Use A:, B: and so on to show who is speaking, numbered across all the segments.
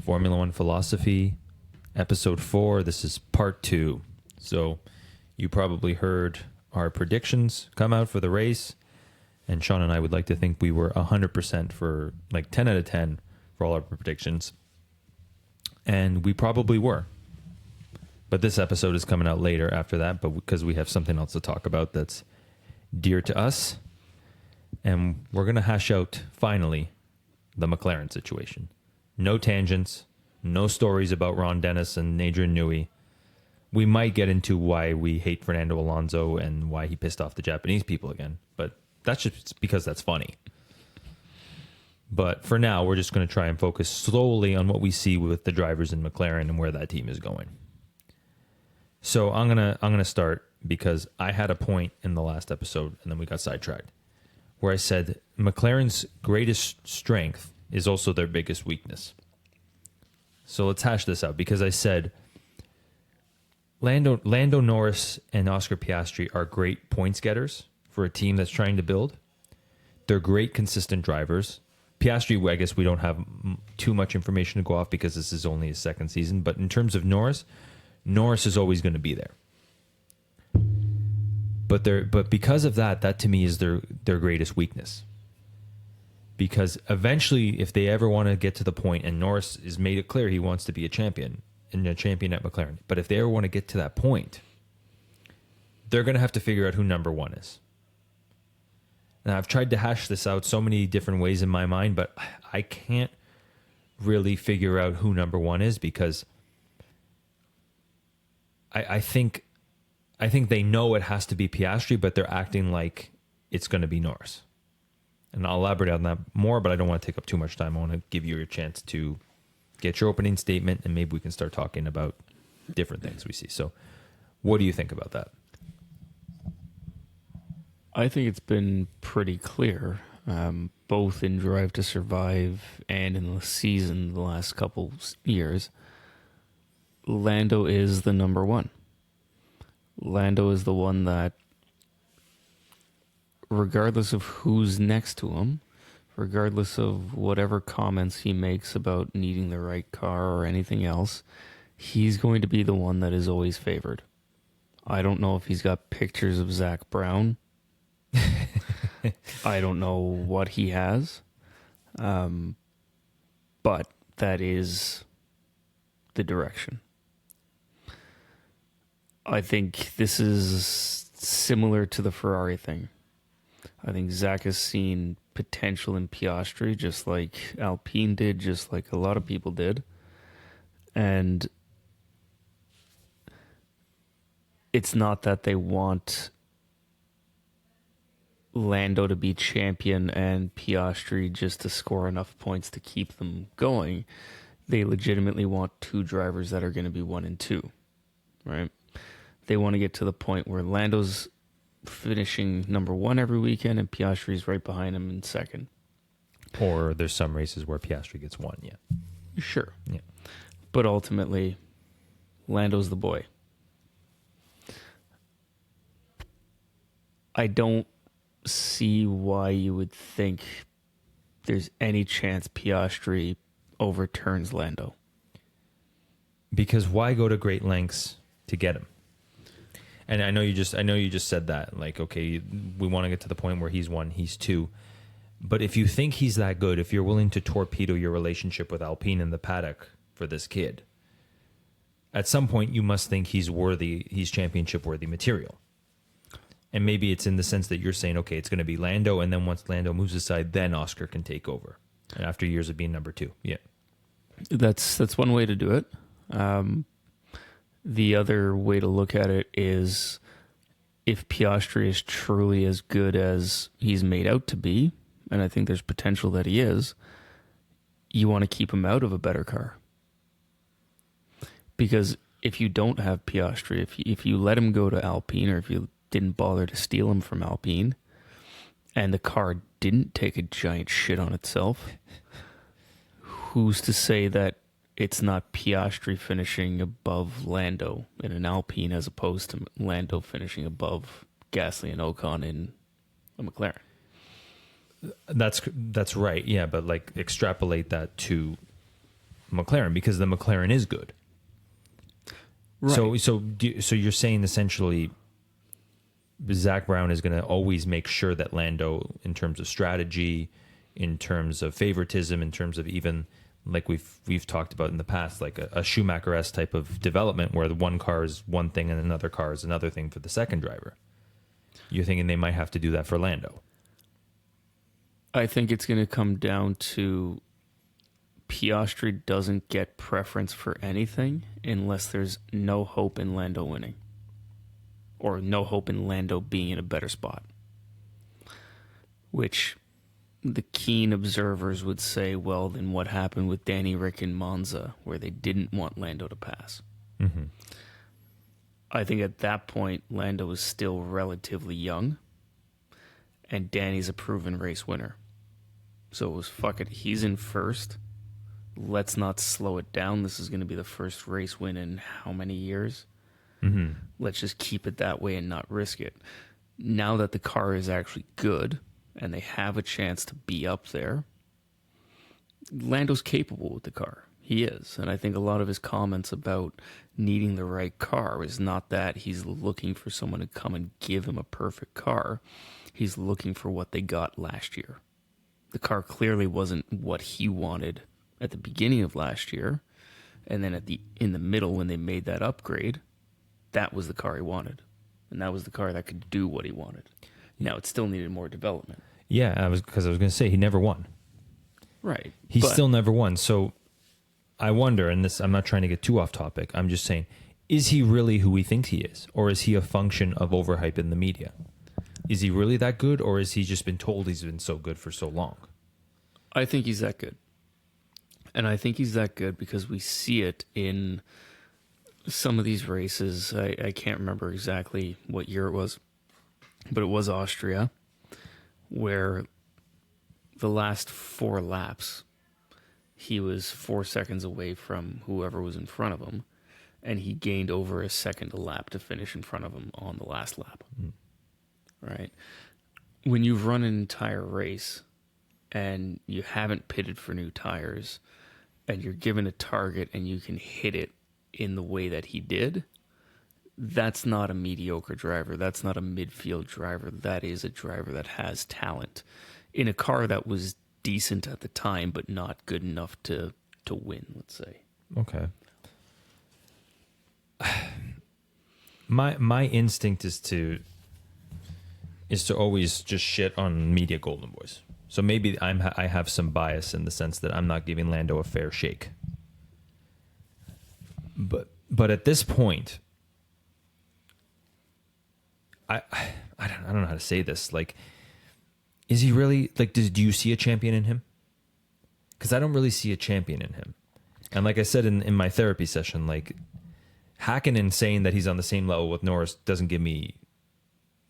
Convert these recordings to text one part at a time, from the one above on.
A: Formula One Philosophy, Episode 4. This is Part 2. So you probably heard our predictions come out for the race, and Sean and I would like to think we were 100% for like 10 out of 10 for all our predictions. And we probably were. But this episode is coming out later after that, but because we have something else to talk about that's dear to us. And we're going to hash out, finally, the McLaren situation. No tangents, no stories about Ron Dennis and Adrian Newey. We might get into why we hate Fernando Alonso and why he pissed off the Japanese people again, but that's just because that's funny. But for now, we're just going to try and focus slowly on what we see with the drivers in McLaren and where that team is going. So I'm gonna start because I had a point in the last episode and then we got sidetracked where I said McLaren's greatest strength is also their biggest weakness. So let's hash this out because I said Lando Norris and Oscar Piastri are great points getters for a team that's trying to build. They're great consistent drivers. Piastri, I guess we don't have too much information to go off because this is only his second season. But in terms of Norris is always going to be there. But because of that to me is their greatest weakness. Because eventually, if they ever want to get to the point, and Norris has made it clear he wants to be a champion, and a champion at McLaren, but if they ever want to get to that point, they're going to have to figure out who number one is. And I've tried to hash this out so many different ways in my mind, but I can't really figure out who number one is because I think they know it has to be Piastri, but they're acting like it's going to be Norris. And I'll elaborate on that more, but I don't want to take up too much time. I want to give you a chance to get your opening statement, and maybe we can start talking about different things we see. So what do you think about that?
B: I think it's been pretty clear, both in Drive to Survive and in the season the last couple years. Lando is the number one. Lando is the one that, regardless of who's next to him, regardless of whatever comments he makes about needing the right car or anything else, he's going to be the one that is always favored. I don't know if he's got pictures of Zach Brown. I don't know what he has. But that is the direction. I think this is similar to the Ferrari thing. I think Zach has seen potential in Piastri, just like Alpine did, just like a lot of people did. And it's not that they want Lando to be champion and Piastri just to score enough points to keep them going. They legitimately want two drivers that are going to be 1 and 2, right? They want to get to the point where Lando's finishing number 1 every weekend and Piastri's right behind him in second.
A: Or there's some races where Piastri gets 1, yeah.
B: Sure.
A: Yeah.
B: But ultimately, Lando's the boy. I don't see why you would think there's any chance Piastri overturns Lando.
A: Because why go to great lengths to get him? And I know you just said that, like, okay, we want to get to the point where he's 1, he's 2. But if you think he's that good, if you're willing to torpedo your relationship with Alpine in the paddock for this kid, at some point you must think he's championship worthy material. And maybe it's in the sense that you're saying, okay, it's going to be Lando, and then once Lando moves aside, then Oscar can take over. And after years of being number 2, yeah.
B: That's one way to do it. The other way to look at it is if Piastri is truly as good as he's made out to be, and I think there's potential that he is, you want to keep him out of a better car. Because if you don't have Piastri, if you let him go to Alpine, or if you didn't bother to steal him from Alpine, and the car didn't take a giant shit on itself, who's to say that it's not Piastri finishing above Lando in an Alpine as opposed to Lando finishing above Gasly and Ocon in a McLaren?
A: That's right, yeah, but like extrapolate that to McLaren because the McLaren is good.
B: Right.
A: So you're saying essentially Zach Brown is going to always make sure that Lando, in terms of strategy, in terms of favoritism, in terms of even like we've talked about in the past, like a Schumacher-esque type of development where the one car is one thing and another car is another thing for the second driver. You're thinking they might have to do that for Lando.
B: I think it's going to come down to Piastri doesn't get preference for anything unless there's no hope in Lando winning or no hope in Lando being in a better spot, which the keen observers would say, well, then what happened with Danny Rick in Monza where they didn't want Lando to pass?
A: Mm-hmm.
B: I think at that point, Lando is still relatively young and Danny's a proven race winner. So it was, fuck it, he's in first. Let's not slow it down. This is going to be the first race win in how many years?
A: Mm-hmm.
B: Let's just keep it that way and not risk it. Now that the car is actually good and they have a chance to be up there, Lando's capable with the car. He is. And I think a lot of his comments about needing the right car is not that he's looking for someone to come and give him a perfect car. He's looking for what they got last year. The car clearly wasn't what he wanted at the beginning of last year, and then in the middle when they made that upgrade, that was the car he wanted, and that was the car that could do what he wanted. Now it still needed more development.
A: Yeah, I was going to say he never won.
B: Right,
A: He still never won. So I wonder, and this I'm not trying to get too off topic. I'm just saying, is he really who we think he is, or is he a function of overhype in the media? Is he really that good, or has he just been told he's been so good for so long?
B: I think he's that good. And I think he's that good because we see it in some of these races. I can't remember exactly what year it was, but it was Austria, where the last 4 laps, he was 4 seconds away from whoever was in front of him, and he gained over a second a lap to finish in front of him on the last lap. Right? When you've run an entire race and you haven't pitted for new tires, and you're given a target and you can hit it in the way that he did, that's not a mediocre driver. That's not a midfield driver. That is a driver that has talent in a car that was decent at the time, but not good enough to win, let's say.
A: Okay. My instinct is to always just shit on media golden boys. So maybe I have some bias in the sense that I'm not giving Lando a fair shake. But at this point, I don't know how to say this. Like, is he really like? Do you see a champion in him? Because I don't really see a champion in him. And like I said in my therapy session, like Hakkinen saying that he's on the same level with Norris doesn't give me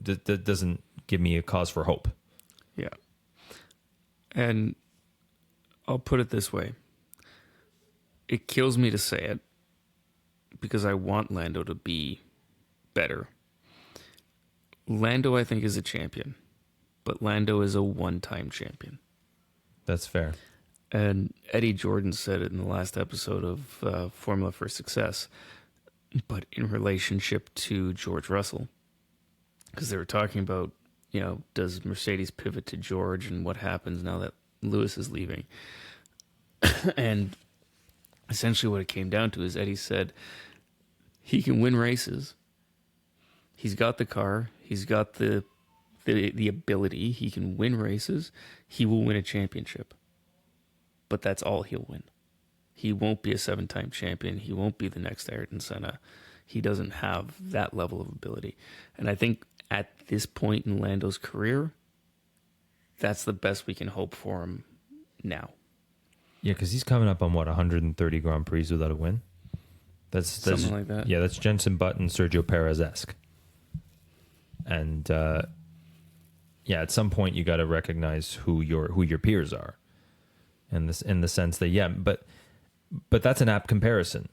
A: a cause for hope.
B: Yeah. And I'll put it this way. It kills me to say it because I want Lando to be better. Lando, I think, is a champion, but Lando is a one-time champion.
A: That's fair.
B: And Eddie Jordan said it in the last episode of Formula for Success, but in relationship to George Russell, because they were talking about, does Mercedes pivot to George and what happens now that Lewis is leaving? And essentially what it came down to is Eddie said he can win races. He's got the car. He's got the ability. He can win races. He will win a championship. But that's all he'll win. He won't be a 7-time champion. He won't be the next Ayrton Senna. He doesn't have that level of ability. And I think at this point in Lando's career, that's the best we can hope for him now.
A: Yeah, because he's coming up on, 130 Grand Prix without a win? That's
B: something like that.
A: Yeah, that's Jenson Button, Sergio Perez-esque. And, at some point you got to recognize who your peers are. In the sense that, but that's an apt comparison.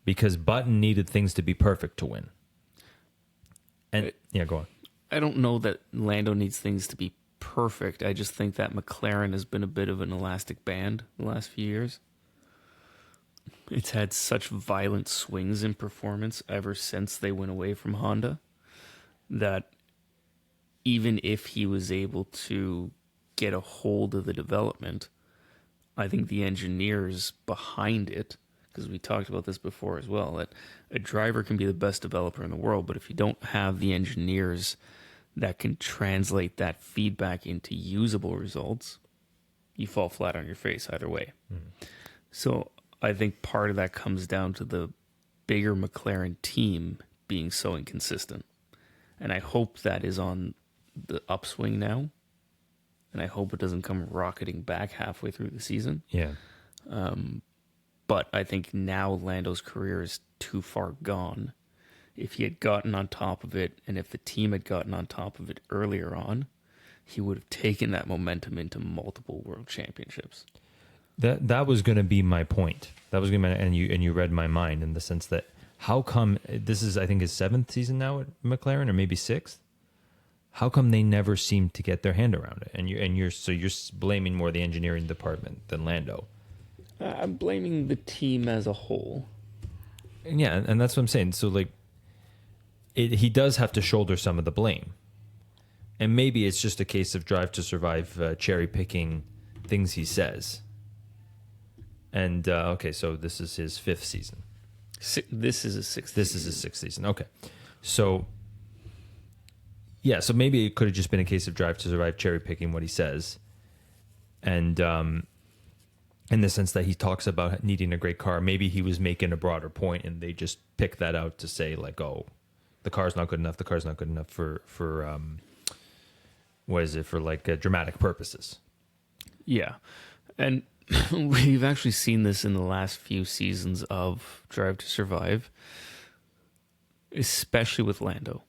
A: Because Button needed things to be perfect to win. And go on.
B: I don't know that Lando needs things to be perfect. I just think that McLaren has been a bit of an elastic band the last few years. It's had such violent swings in performance ever since they went away from Honda that even if he was able to get a hold of the development, I think the engineers behind it, because we talked about this before as well, that a driver can be the best developer in the world, but if you don't have the engineers that can translate that feedback into usable results, you fall flat on your face either way. So I think part of that comes down to the bigger McLaren team being so inconsistent. And I hope that is on the upswing now. And I hope it doesn't come rocketing back halfway through the season.
A: Yeah.
B: But I think now Lando's career is too far gone. If he had gotten on top of it, and if the team had gotten on top of it earlier on, he would have taken that momentum into multiple world championships.
A: That was going to be my point. That was going to be and you read my mind in the sense that how come this is, I think, his 7th season now at McLaren, or maybe 6th? How come they never seem to get their hand around it? And you're blaming more the engineering department than Lando.
B: I'm blaming the team as a whole.
A: And yeah, and that's what I'm saying. So like, he does have to shoulder some of the blame, and maybe it's just a case of Drive to Survive cherry picking things he says. And okay, so this is his 5th season.
B: This is his 6th.
A: This is his 6th season. Okay, so yeah, so maybe it could have just been a case of Drive to Survive cherry picking what he says, and in the sense that he talks about needing a great car. Maybe he was making a broader point, and they just picked that out to say like, oh, the car's not good enough. The car's not good enough for what is it, for like dramatic purposes.
B: Yeah, and we've actually seen this in the last few seasons of Drive to Survive, especially with Lando.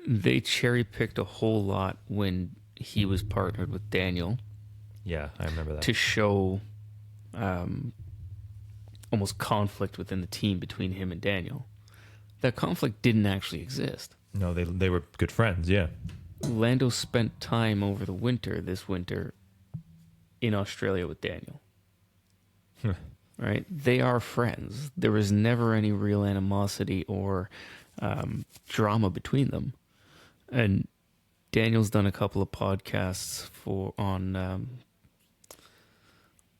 B: They cherry-picked a whole lot when he was partnered with Daniel.
A: Yeah, I remember that.
B: To show almost conflict within the team between him and Daniel. That conflict didn't actually exist.
A: No, they were good friends, yeah.
B: Lando spent time over this winter, in Australia with Daniel. Right? They are friends. There was never any real animosity or drama between them. And Daniel's done a couple of podcasts on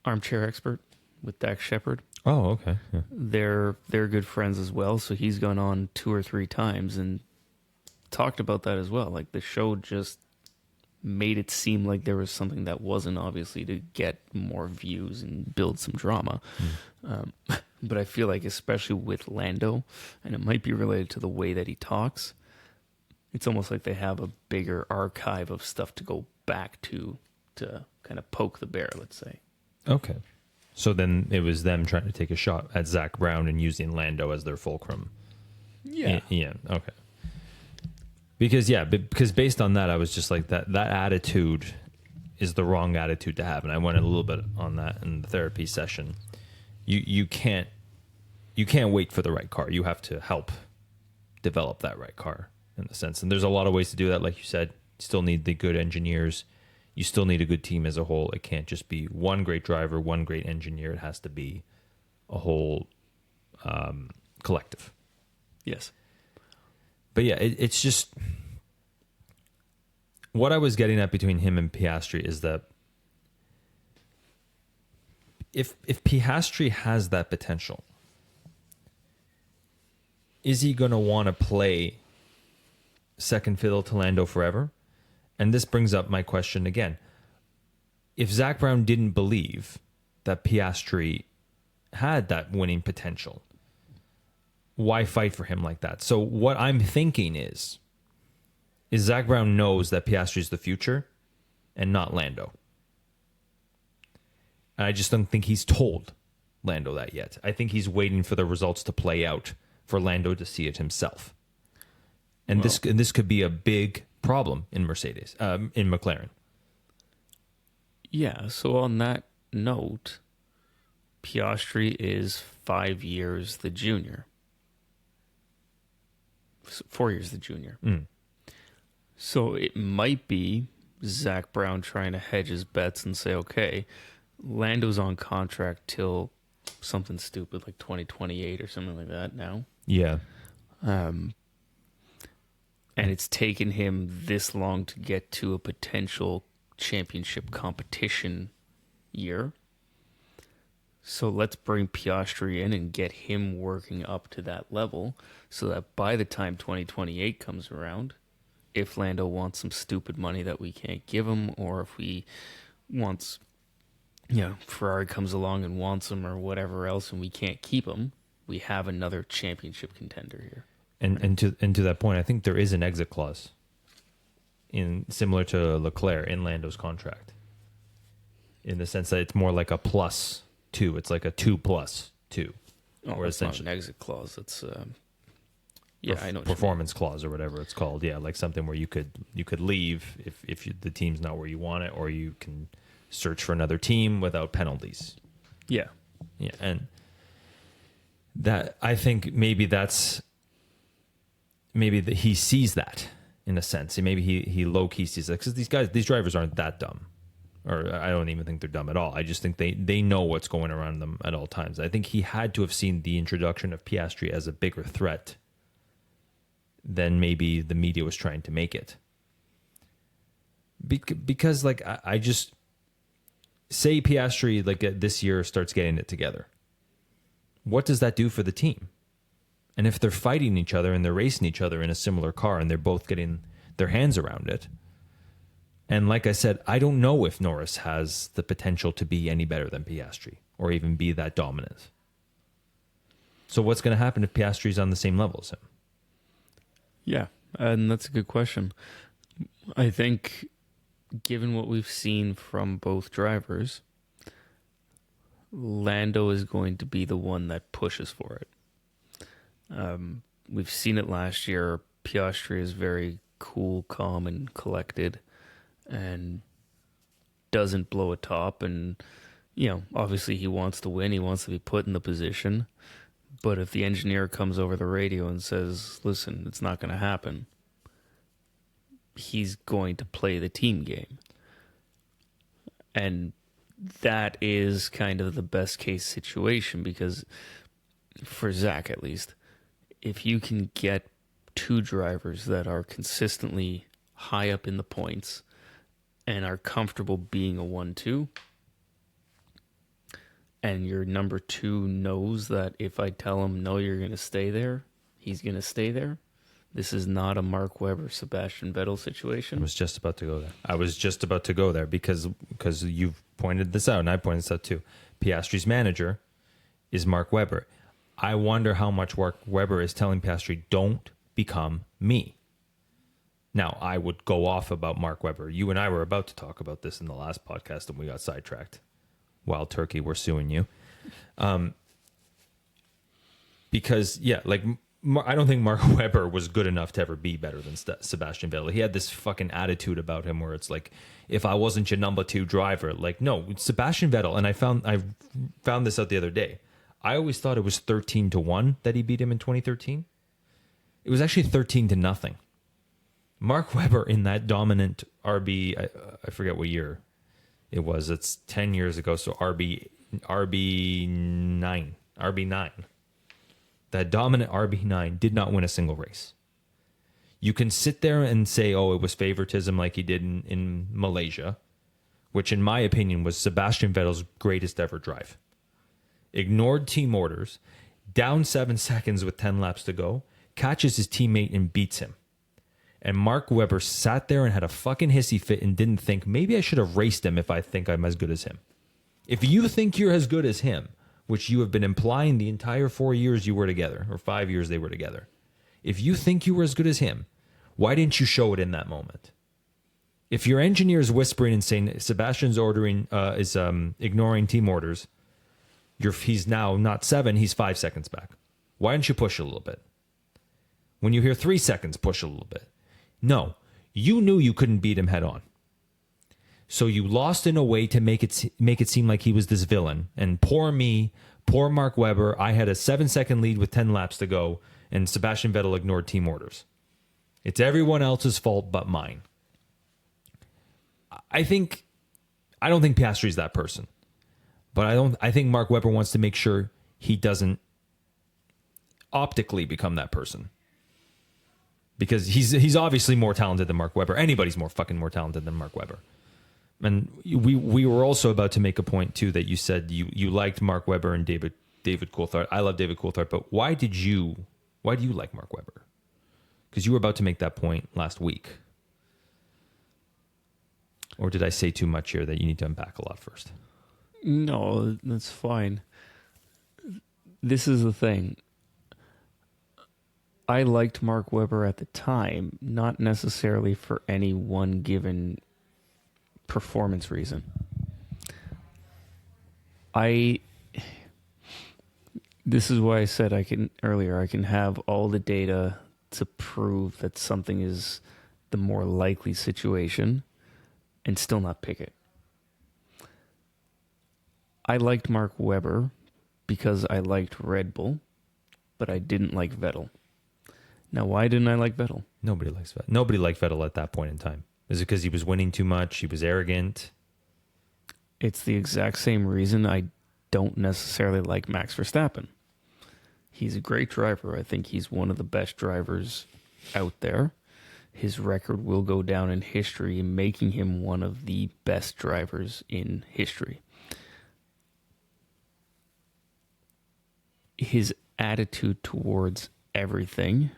B: Armchair Expert with Dax Shepard.
A: Oh, okay. Yeah.
B: They're good friends as well, so he's gone on 2 or 3 times and talked about that as well. Like, the show just made it seem like there was something that wasn't, obviously, to get more views and build some drama. But I feel like, especially with Lando, and it might be related to the way that he talks, it's almost like they have a bigger archive of stuff to go back to kind of poke the bear, let's say.
A: Okay. So then it was them trying to take a shot at Zach Brown and using Lando as their fulcrum.
B: Yeah.
A: Yeah. Okay. Because based on that, I was just like, that attitude is the wrong attitude to have. And I went a little bit on that in the therapy session. You can't wait for the right car. You have to help develop that right car, in the sense. And there's a lot of ways to do that. Like you said, you still need the good engineers. You still need a good team as a whole. It can't just be one great driver, one great engineer. It has to be a whole collective.
B: Yes.
A: But yeah, it's just what I was getting at between him and Piastri is that if Piastri has that potential, is he going to want to play second fiddle to Lando forever? And this brings up my question again. If Zach Brown didn't believe that Piastri had that winning potential, why fight for him like that? So what I'm thinking is Zach Brown knows that Piastri is the future and not Lando. And I just don't think he's told Lando that yet. I think he's waiting for the results to play out for Lando to see it himself. And this could be a big problem in Mercedes, in McLaren.
B: Yeah, so on that note, Piastri is 5 years the junior. 4 years the junior. So it might be Zach Brown trying to hedge his bets and say, okay, Lando's on contract till something stupid like 2028 or something like that now.
A: Yeah.
B: And it's taken him this long to get to a potential championship competition year. So let's bring Piastri in and get him working up to that level so that by the time 2028 comes around, if Lando wants some stupid money that we can't give him, or if we wants, Ferrari comes along and wants him or whatever else and we can't keep him, we have another championship contender here.
A: And to that point, I think there is an exit clause similar to Leclerc in Lando's contract, in the sense that it's more like a +2. It's like a 2+2.
B: Oh,
A: or
B: it's not
A: essentially
B: an exit clause. It's I know
A: performance clause or whatever it's called. Yeah, like something where you could leave if the team's not where you want it, or you can search for another team without penalties.
B: Yeah.
A: Yeah, and that, I think maybe he sees that in a sense. Maybe he low key sees that, because these drivers aren't that dumb, or I don't even think they're dumb at all. I just think they know what's going around them at all times. I think he had to have seen the introduction of Piastri as a bigger threat than maybe the media was trying to make it. Because like I just say Piastri like this year starts getting it together. What does that do for the team? And if they're fighting each other and they're racing each other in a similar car and they're both getting their hands around it, and like I said, I don't know if Norris has the potential to be any better than Piastri or even be that dominant. So what's going to happen if Piastri's on the same level as him?
B: Yeah, and that's a good question. I think, given what we've seen from both drivers, Lando is going to be the one that pushes for it. We've seen it last year. Piastri is very cool, calm, and collected, and doesn't blow a top. And, obviously he wants to win. He wants to be put in the position. But if the engineer comes over the radio and says, listen, it's not going to happen, he's going to play the team game. And that is kind of the best case situation, because for Zach at least, if you can get two drivers that are consistently high up in the points and are comfortable being a 1-2, and your number 2 knows that if I tell him, no, you're going to stay there, he's going to stay there. This is not a Mark Webber, Sebastian Vettel situation.
A: I was just about to go there because you've pointed this out, and I pointed this out too. Piastri's manager is Mark Webber. I wonder how much Mark Webber is telling Piastri, don't become me. Now, I would go off about Mark Webber. You and I were about to talk about this in the last podcast, and we got sidetracked. Wild Turkey, we're suing you. Because, I don't think Mark Webber was good enough to ever be better than Sebastian Vettel. He had this fucking attitude about him where it's like, if I wasn't your number 2 driver, like, no, Sebastian Vettel, and I found this out the other day. I always thought it was 13-1 that he beat him in 2013. It was actually 13-0. Mark Webber in that dominant RB, I forget what year it was. It's 10 years ago, so RB9. That dominant RB9 did not win a single race. You can sit there and say, oh, it was favoritism like he did in Malaysia, which in my opinion was Sebastian Vettel's greatest ever drive. Ignored team orders, down 7 seconds with 10 laps to go, catches his teammate and beats him. And Mark Webber sat there and had a fucking hissy fit and didn't think, maybe I should have raced him if I think I'm as good as him. If you think you're as good as him, which you have been implying the entire 4 years you were together, or 5 years they were together, if you think you were as good as him, why didn't you show it in that moment? If your engineer is whispering and saying Sebastian's ignoring team orders, he's now not 7, he's 5 seconds back. Why didn't you push a little bit? When you hear 3 seconds, push a little bit. No, you knew you couldn't beat him head on. So you lost in a way to make it seem like he was this villain. And poor me, poor Mark Webber, I had a 7-second lead with 10 laps to go, and Sebastian Vettel ignored team orders. It's everyone else's fault but mine. I don't think Piastri's that person. But I think Mark Webber wants to make sure he doesn't optically become that person. Because he's obviously more talented than Mark Webber. Anybody's more talented than Mark Webber. And we were also about to make a point too that you said you liked Mark Webber and David Coulthard. I love David Coulthard, but why do you like Mark Webber? Because you were about to make that point last week. Or did I say too much here that you need to unpack a lot first?
B: No, that's fine. This is the thing. I liked Mark Webber at the time, not necessarily for any one given performance reason. This is why I said I can have all the data to prove that something is the more likely situation and still not pick it. I liked Mark Webber because I liked Red Bull, but I didn't like Vettel. Now, why didn't I like Vettel?
A: Nobody likes Vettel. Nobody liked Vettel at that point in time. Is it because he was winning too much? He was arrogant?
B: It's the exact same reason I don't necessarily like Max Verstappen. He's a great driver. I think he's one of the best drivers out there. His record will go down in history, making him one of the best drivers in history. His attitude towards everything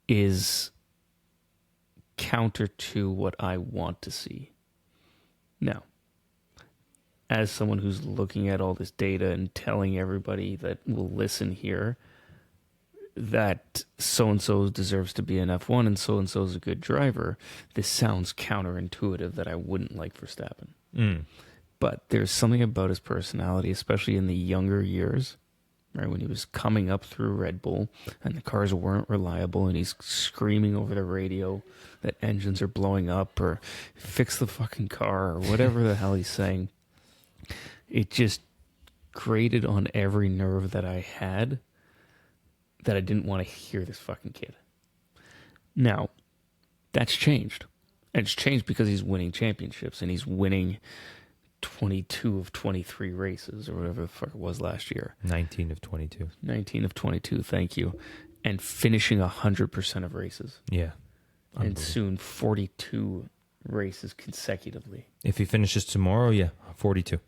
B: is counter to what I want to see. Now, as someone who's looking at all this data and telling everybody that will listen here that so-and-so deserves to be an F1 and so-and-so is a good driver, this sounds counterintuitive that I wouldn't like Verstappen. But there's something about his personality, especially in the younger years, right, when he was coming up through Red Bull and the cars weren't reliable and he's screaming over the radio that engines are blowing up or fix the fucking car or whatever the hell he's saying. It just grated on every nerve that I had that I didn't want to hear this fucking kid. Now, that's changed. And it's changed because he's winning championships and he's winning 22 of 23 races or whatever the fuck it was last year.
A: 19 of 22.
B: 19 of 22, thank you. And finishing 100% of races.
A: Yeah.
B: And soon 42 races consecutively.
A: If he finishes tomorrow, 42.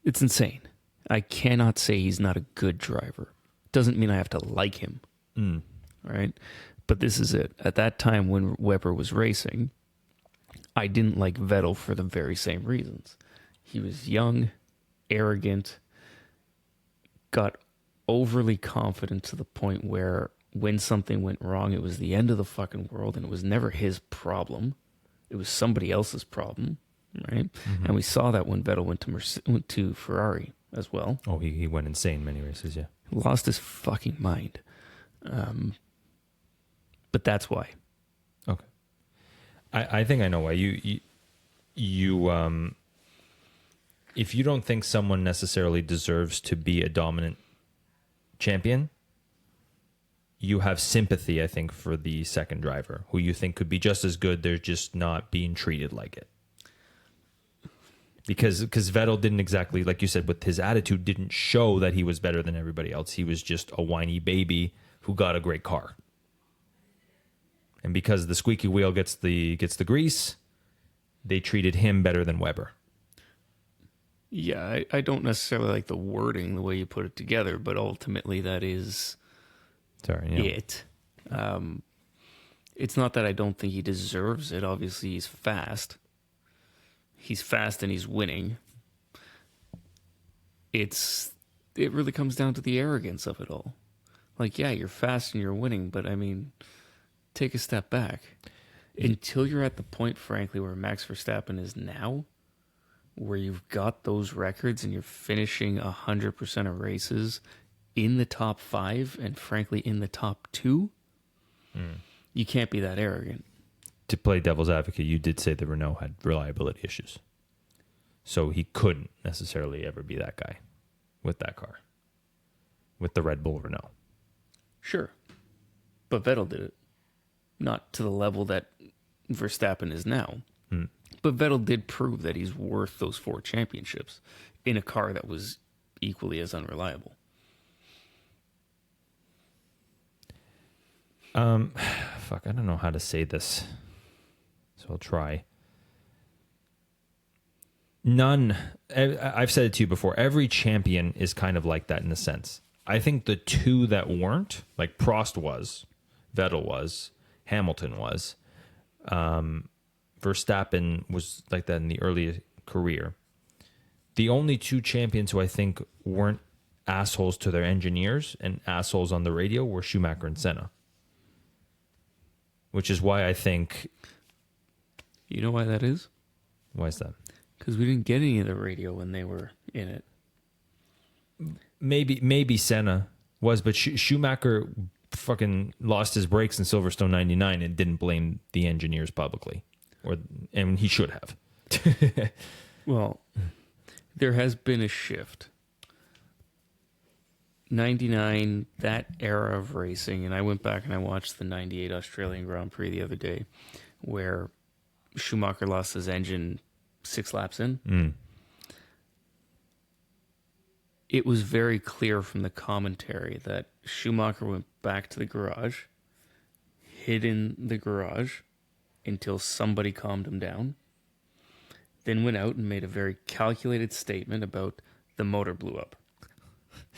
B: It's insane. I cannot say he's not a good driver. Doesn't mean I have to like him. All right? But this is it. At that time when Webber was racing, I didn't like Vettel for the very same reasons. He was young, arrogant, got overly confident to the point where when something went wrong, it was the end of the fucking world and it was never his problem. It was somebody else's problem, right? Mm-hmm. And we saw that when Vettel went to Ferrari as well.
A: Oh, he went insane many races, yeah.
B: Lost his fucking mind. But that's why.
A: Okay. I think I know why. You if you don't think someone necessarily deserves to be a dominant champion, you have sympathy, I think, for the second driver, who you think could be just as good. They're just not being treated like it. Because Vettel didn't exactly, like you said, with his attitude, didn't show that he was better than everybody else. He was just a whiny baby who got a great car. And because the squeaky wheel gets the grease, they treated him better than Webber.
B: Yeah, I don't necessarily like the wording, the way you put it together, but ultimately that is it. It's not that I don't think he deserves it. Obviously, he's fast. He's fast and he's winning. It really comes down to the arrogance of it all. Like, yeah, you're fast and you're winning, but I mean, take a step back. Until you're at the point, frankly, where Max Verstappen is now, where you've got those records and you're finishing 100% of races in the top 5 and, frankly, in the top 2, you can't be that arrogant.
A: To play devil's advocate, you did say that Renault had reliability issues. So he couldn't necessarily ever be that guy with that car, with the Red Bull Renault.
B: Sure. But Vettel did it. Not to the level that Verstappen is now, But Vettel did prove that he's worth those 4 championships in a car that was equally as unreliable.
A: Fuck, I don't know how to say this, so I'll try. I've said it to you before, every champion is kind of like that in a sense. I think the 2 that weren't, like Prost was, Vettel was, Hamilton was, Verstappen was like that in the early career. The only 2 champions who I think weren't assholes to their engineers and assholes on the radio were Schumacher and Senna. Which is why I think...
B: You know why that is?
A: Why is that?
B: Because we didn't get any of the radio when they were in it.
A: Maybe Senna was, but Schumacher fucking lost his brakes in Silverstone 99 and didn't blame the engineers publicly. And he should have.
B: Well, there has been a shift. 99, that era of racing, and I went back and I watched the 98 Australian Grand Prix the other day, where Schumacher lost his engine 6 laps in. It was very clear from the commentary that Schumacher went back to the garage, hid in the garage until somebody calmed him down, then went out and made a very calculated statement about the motor blew up.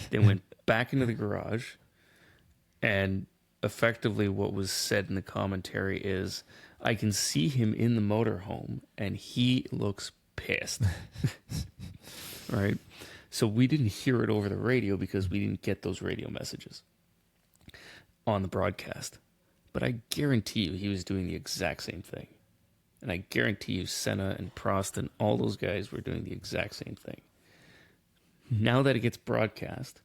B: Then went back into the garage, and effectively what was said in the commentary is, I can see him in the motorhome and he looks pissed. Right? So we didn't hear it over the radio because we didn't get those radio messages on the broadcast. But I guarantee you he was doing the exact same thing. And I guarantee you Senna and Prost and all those guys were doing the exact same thing. Now that it gets broadcast,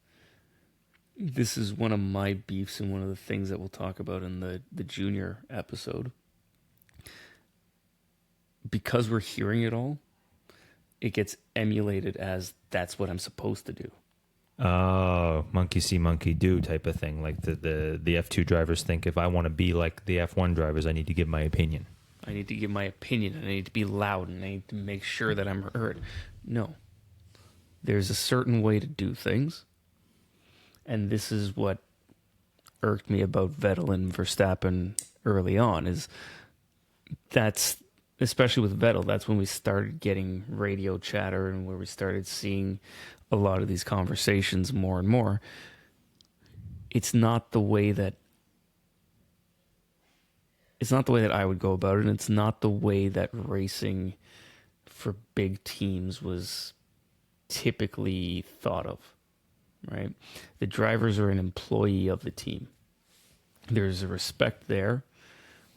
B: this is one of my beefs and one of the things that we'll talk about in the junior episode. Because we're hearing it all, it gets emulated as that's what I'm supposed to do.
A: Oh, monkey see, monkey do type of thing. Like the F2 drivers think, if I want to be like the F1 drivers, I need to give my opinion.
B: I need to give my opinion, and I need to be loud, and I need to make sure that I'm heard. No. There's a certain way to do things, and this is what irked me about Vettel and Verstappen early on, is that's, especially with Vettel, that's when we started getting radio chatter and where we started seeing a lot of these conversations more and more. It's not the way that I would go about it, and it's not the way that racing for big teams was typically thought of, right? The drivers are an employee of the team. There's a respect there.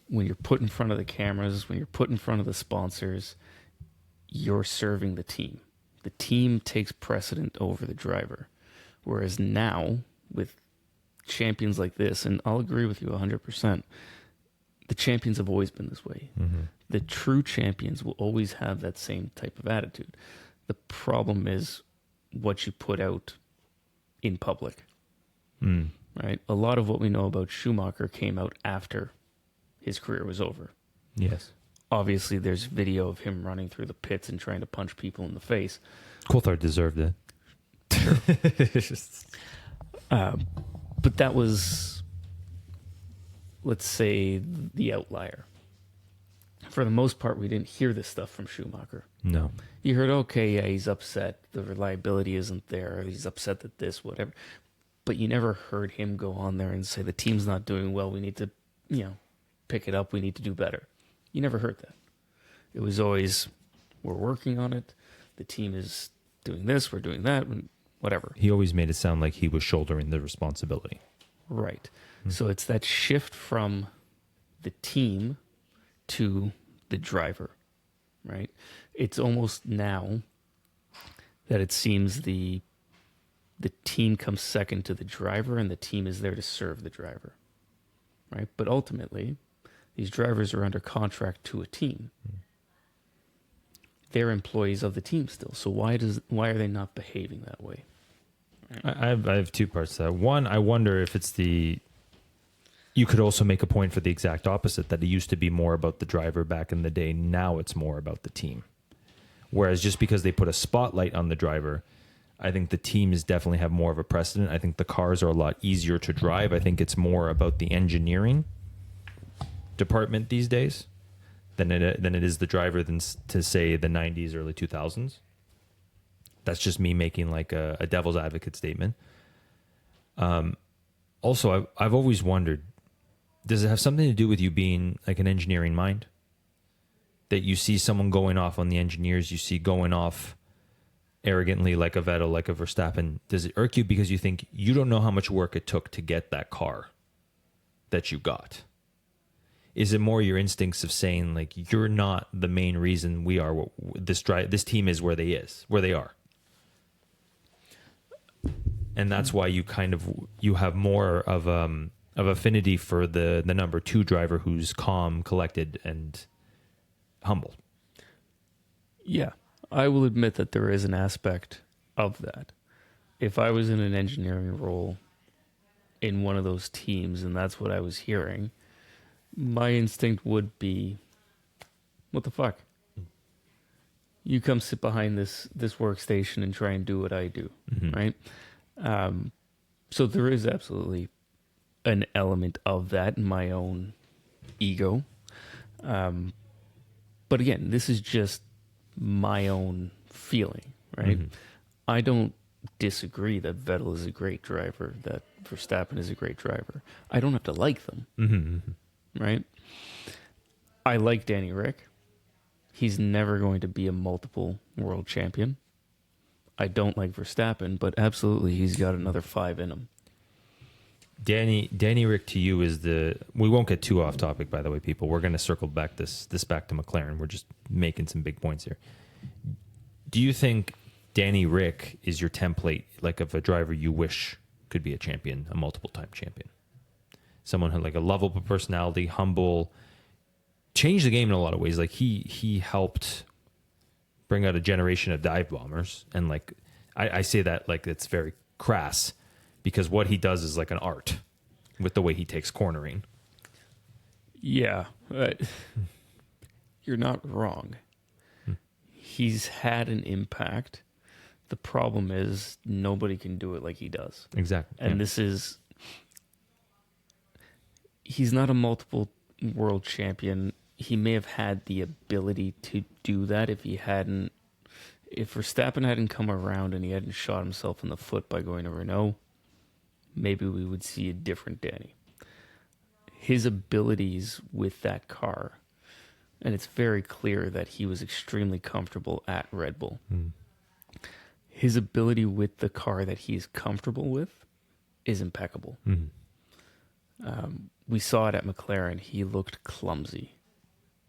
B: When you're put in front of the cameras, when you're put in front of the sponsors, you're serving the team. The team takes precedent over the driver. Whereas now, with champions like this, and I'll agree with you 100%, the champions have always been this way. Mm-hmm. The true champions will always have that same type of attitude. The problem is what you put out in public, right? A lot of what we know about Schumacher came out after his career was over.
A: Yes.
B: Obviously, there's video of him running through the pits and trying to punch people in the face.
A: Coulthard deserved it.
B: Sure. But that was, let's say, the outlier. For the most part, we didn't hear this stuff from Schumacher.
A: No.
B: You heard, okay, yeah, he's upset. The reliability isn't there. He's upset that this, whatever. But you never heard him go on there and say, the team's not doing well. We need to, pick it up. We need to do better. You never heard that. It was always, we're working on it. The team is doing this. We're doing that. Whatever.
A: He always made it sound like he was shouldering the responsibility.
B: Right. Mm-hmm. So it's that shift from the team to the driver, right? It's almost now that it seems the team comes second to the driver, and the team is there to serve the driver, right? But ultimately, these drivers are under contract to a team. They're employees of the team still. So why are they not behaving that way?
A: I have 2 parts to that. One, I wonder if it's the you could also make a point for the exact opposite, that it used to be more about the driver back in the day. Now it's more about the team. Whereas just because they put a spotlight on the driver, I think the teams definitely have more of a precedent. I think the cars are a lot easier to drive. I think it's more about the engineering department these days than it is the driver than to say the 90s, early 2000s. That's just me making like a devil's advocate statement. Also, I've always wondered, does it have something to do with you being like an engineering mind? That you see someone going off on the engineers, you see going off arrogantly like a Vettel, like a Verstappen. Does it irk you because you think you don't know how much work it took to get that car that you got? Is it more your instincts of saying like you're not the main reason we are what this team is where they are, and that's why you have more of affinity for the number 2 driver who's calm, collected, and humble.
B: Yeah, I will admit that there is an aspect of that. If I was in an engineering role in one of those teams and that's what I was hearing, my instinct would be, what the fuck? You come sit behind this workstation and try and do what I do, right? So there is absolutely an element of that in my own ego. But again, this is just my own feeling, right? I don't disagree that Vettel is a great driver, that Verstappen is a great driver. I don't have to like them, right? I like Danny Rick. He's never going to be a multiple world champion. I don't like Verstappen, but absolutely he's got another 5 in him.
A: Danny Rick to you is we won't get too off topic, by the way, people. We're going to circle back this back to McLaren. We're just making some big points here. Do you think Danny Rick is your template, like of a driver you wish could be a champion, a multiple time champion? Someone who like a lovable personality, humble, changed the game in a lot of ways. Like he helped bring out a generation of dive bombers, and like I say that like it's very crass, because what he does is like an art with the way he takes cornering.
B: Yeah, you're not wrong. He's had an impact. The problem is nobody can do it like he does.
A: Exactly.
B: And he's not a multiple world champion. He may have had the ability to do that if Verstappen hadn't come around and he hadn't shot himself in the foot by going to Renault, maybe we would see a different Danny. His abilities with that car, and it's very clear that he was extremely comfortable at Red Bull. His ability with the car that he's comfortable with is impeccable. We saw it at McLaren. He looked clumsy.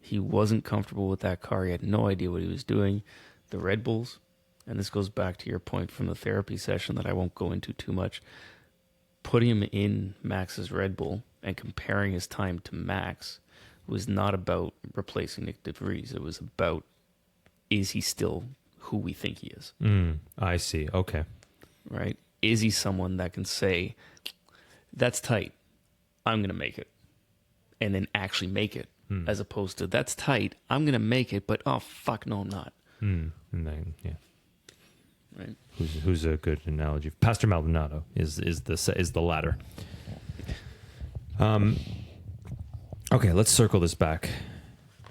B: He wasn't comfortable with that car. He had no idea what he was doing. The Red Bulls, and this goes back to your point from the therapy session that I won't go into too much, putting him in Max's Red Bull and comparing his time to Max was not about replacing Nick de Vries. It was about, is he still who we think he is?
A: I see. Okay.
B: Right? Is he someone that can say, that's tight, I'm going to make it, and then actually make it, as opposed to, that's tight, I'm going to make it, but oh, fuck, no, I'm not.
A: And then, yeah.
B: Right.
A: Who's a good analogy? Pastor Maldonado is the latter. Okay, let's circle this back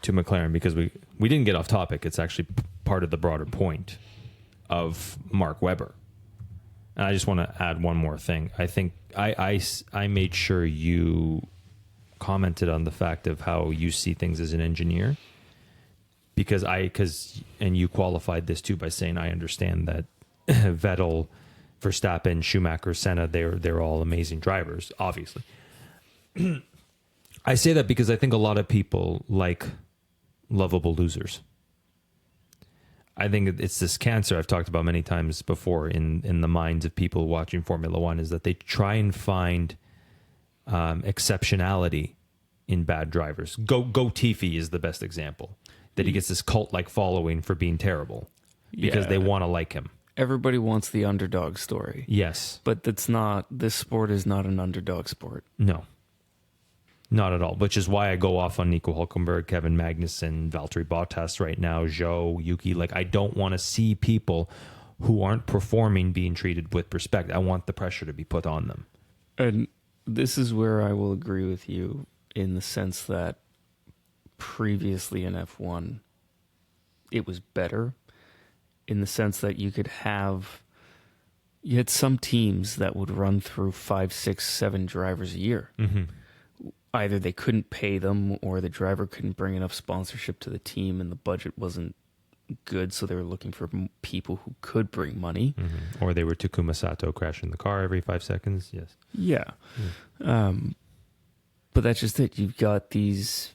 A: to McLaren, because we didn't get off topic. It's actually part of the broader point of Mark Webber. And I just want to add one more thing. I think I made sure you commented on the fact of how you see things as an engineer, because you qualified this too by saying I understand that Vettel, Verstappen, Schumacher, Senna, they're all amazing drivers, obviously. I say that because I think a lot of people like lovable losers. I think it's this cancer I've talked about many times before in the minds of people watching Formula One, is that they try and find exceptionality in bad drivers. Go Tiffy is the best example. That he gets this cult-like following for being terrible because they want to like him.
B: Everybody wants the underdog story.
A: Yes.
B: But this sport is not an underdog sport.
A: No. Not at all, which is why I go off on Nico Hulkenberg, Kevin Magnussen, Valtteri Bottas right now, Zhou, Yuki. Like, I don't want to see people who aren't performing being treated with respect. I want the pressure to be put on them.
B: And this is where I will agree with you in the sense that previously in F1, it was better in the sense that you had some teams that would run through 5, 6, 7 drivers a year.
A: Mm-hmm.
B: Either they couldn't pay them or the driver couldn't bring enough sponsorship to the team and the budget wasn't good, so they were looking for people who could bring money.
A: Mm-hmm. Or they were Takuma Sato crashing the car every 5 seconds. Yes.
B: Yeah. But that's just it. You've got these,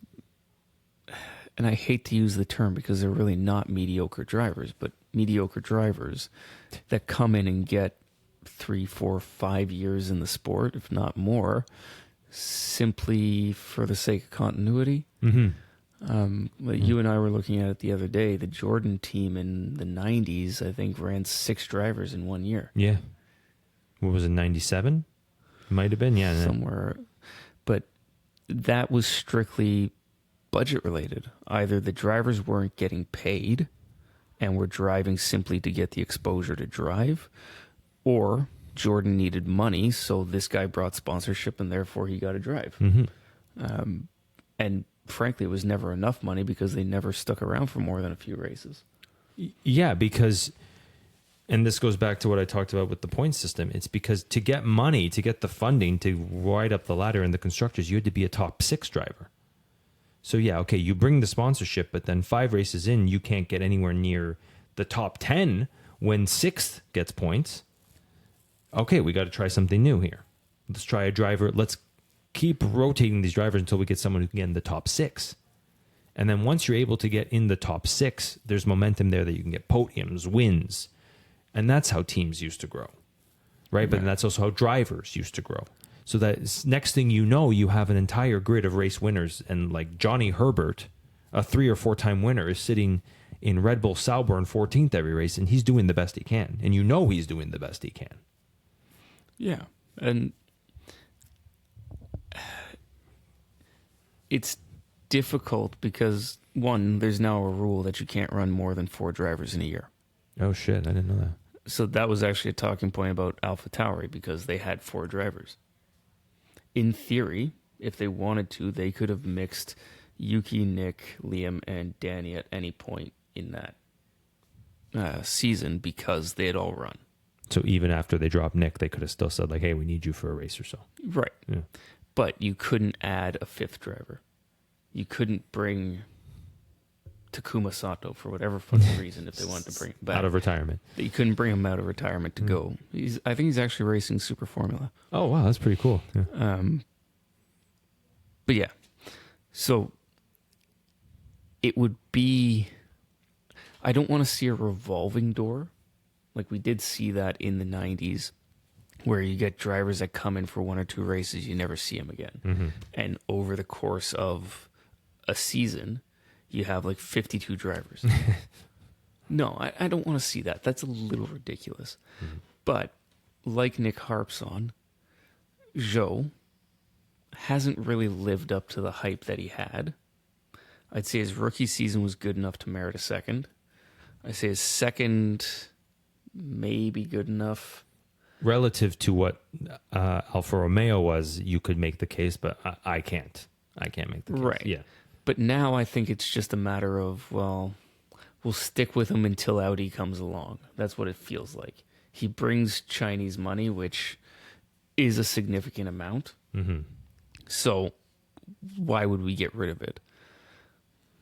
B: and I hate to use the term because they're really not mediocre drivers, but mediocre drivers that come in and get 3, 4, 5 years in the sport, if not more, simply for the sake of continuity.
A: Mm-hmm.
B: You and I were looking at it the other day. The Jordan team in the 90s, I think, ran 6 drivers in 1 year.
A: Yeah. What was it, 97? Might have been, yeah.
B: Somewhere. But that was strictly budget related. Either the drivers weren't getting paid and were driving simply to get the exposure to drive, or Jordan needed money, so this guy brought sponsorship and therefore he got to drive.
A: Mm-hmm.
B: And frankly, it was never enough money because they never stuck around for more than a few races.
A: Yeah, because, and this goes back to what I talked about with the point system, it's because to get money, to get the funding to ride up the ladder in the constructors, you had to be a top 6 driver. So yeah, okay, you bring the sponsorship, but then 5 races in, you can't get anywhere near the top 10 when 6th gets points. Okay, we got to try something new here. Let's try a driver. Let's keep rotating these drivers until we get someone who can get in the top 6. And then once you're able to get in the top 6, there's momentum there that you can get podiums, wins. And that's how teams used to grow, right? But that's also how drivers used to grow. So that next thing you know, you have an entire grid of race winners. And like Johnny Herbert, a 3 or 4 time winner, is sitting in Red Bull Sauber 14th every race, and he's doing the best he can. And you know he's doing the best he can.
B: Yeah. And it's difficult because, one, there's now a rule that you can't run more than 4 drivers in a year.
A: Oh, shit. I didn't know that.
B: So that was actually a talking point about AlphaTauri because they had 4 drivers. In theory, if they wanted to, they could have mixed Yuki, Nick, Liam, and Danny at any point in that season because they had all run.
A: So even after they dropped Nick, they could have still said, like, hey, we need you for a race or so.
B: Right.
A: Yeah.
B: But you couldn't add a 5th driver. You couldn't bring Takuma Sato for whatever fucking reason if they wanted to bring him back.
A: Out of retirement.
B: You couldn't bring him out of retirement to go. I think he's actually racing Super Formula.
A: Oh, wow. That's pretty cool. Yeah.
B: But yeah. So it would be... I don't want to see a revolving door. Like we did see that in the 90s where you get drivers that come in for 1 or 2 races, you never see them again.
A: Mm-hmm.
B: And over the course of a season, you have like 52 drivers. No, I don't want to see that. That's a little ridiculous. Mm-hmm. But like Nick harps on, Zhou hasn't really lived up to the hype that he had. I'd say his rookie season was good enough to merit a 2nd. I'd say his 2nd maybe good enough.
A: Relative to what Alfa Romeo was, you could make the case, but I can't. I can't make the case.
B: Right.
A: Yeah.
B: But now I think it's just a matter of, well, we'll stick with him until Audi comes along. That's what it feels like. He brings Chinese money, which is a significant amount.
A: Mm-hmm.
B: So why would we get rid of it?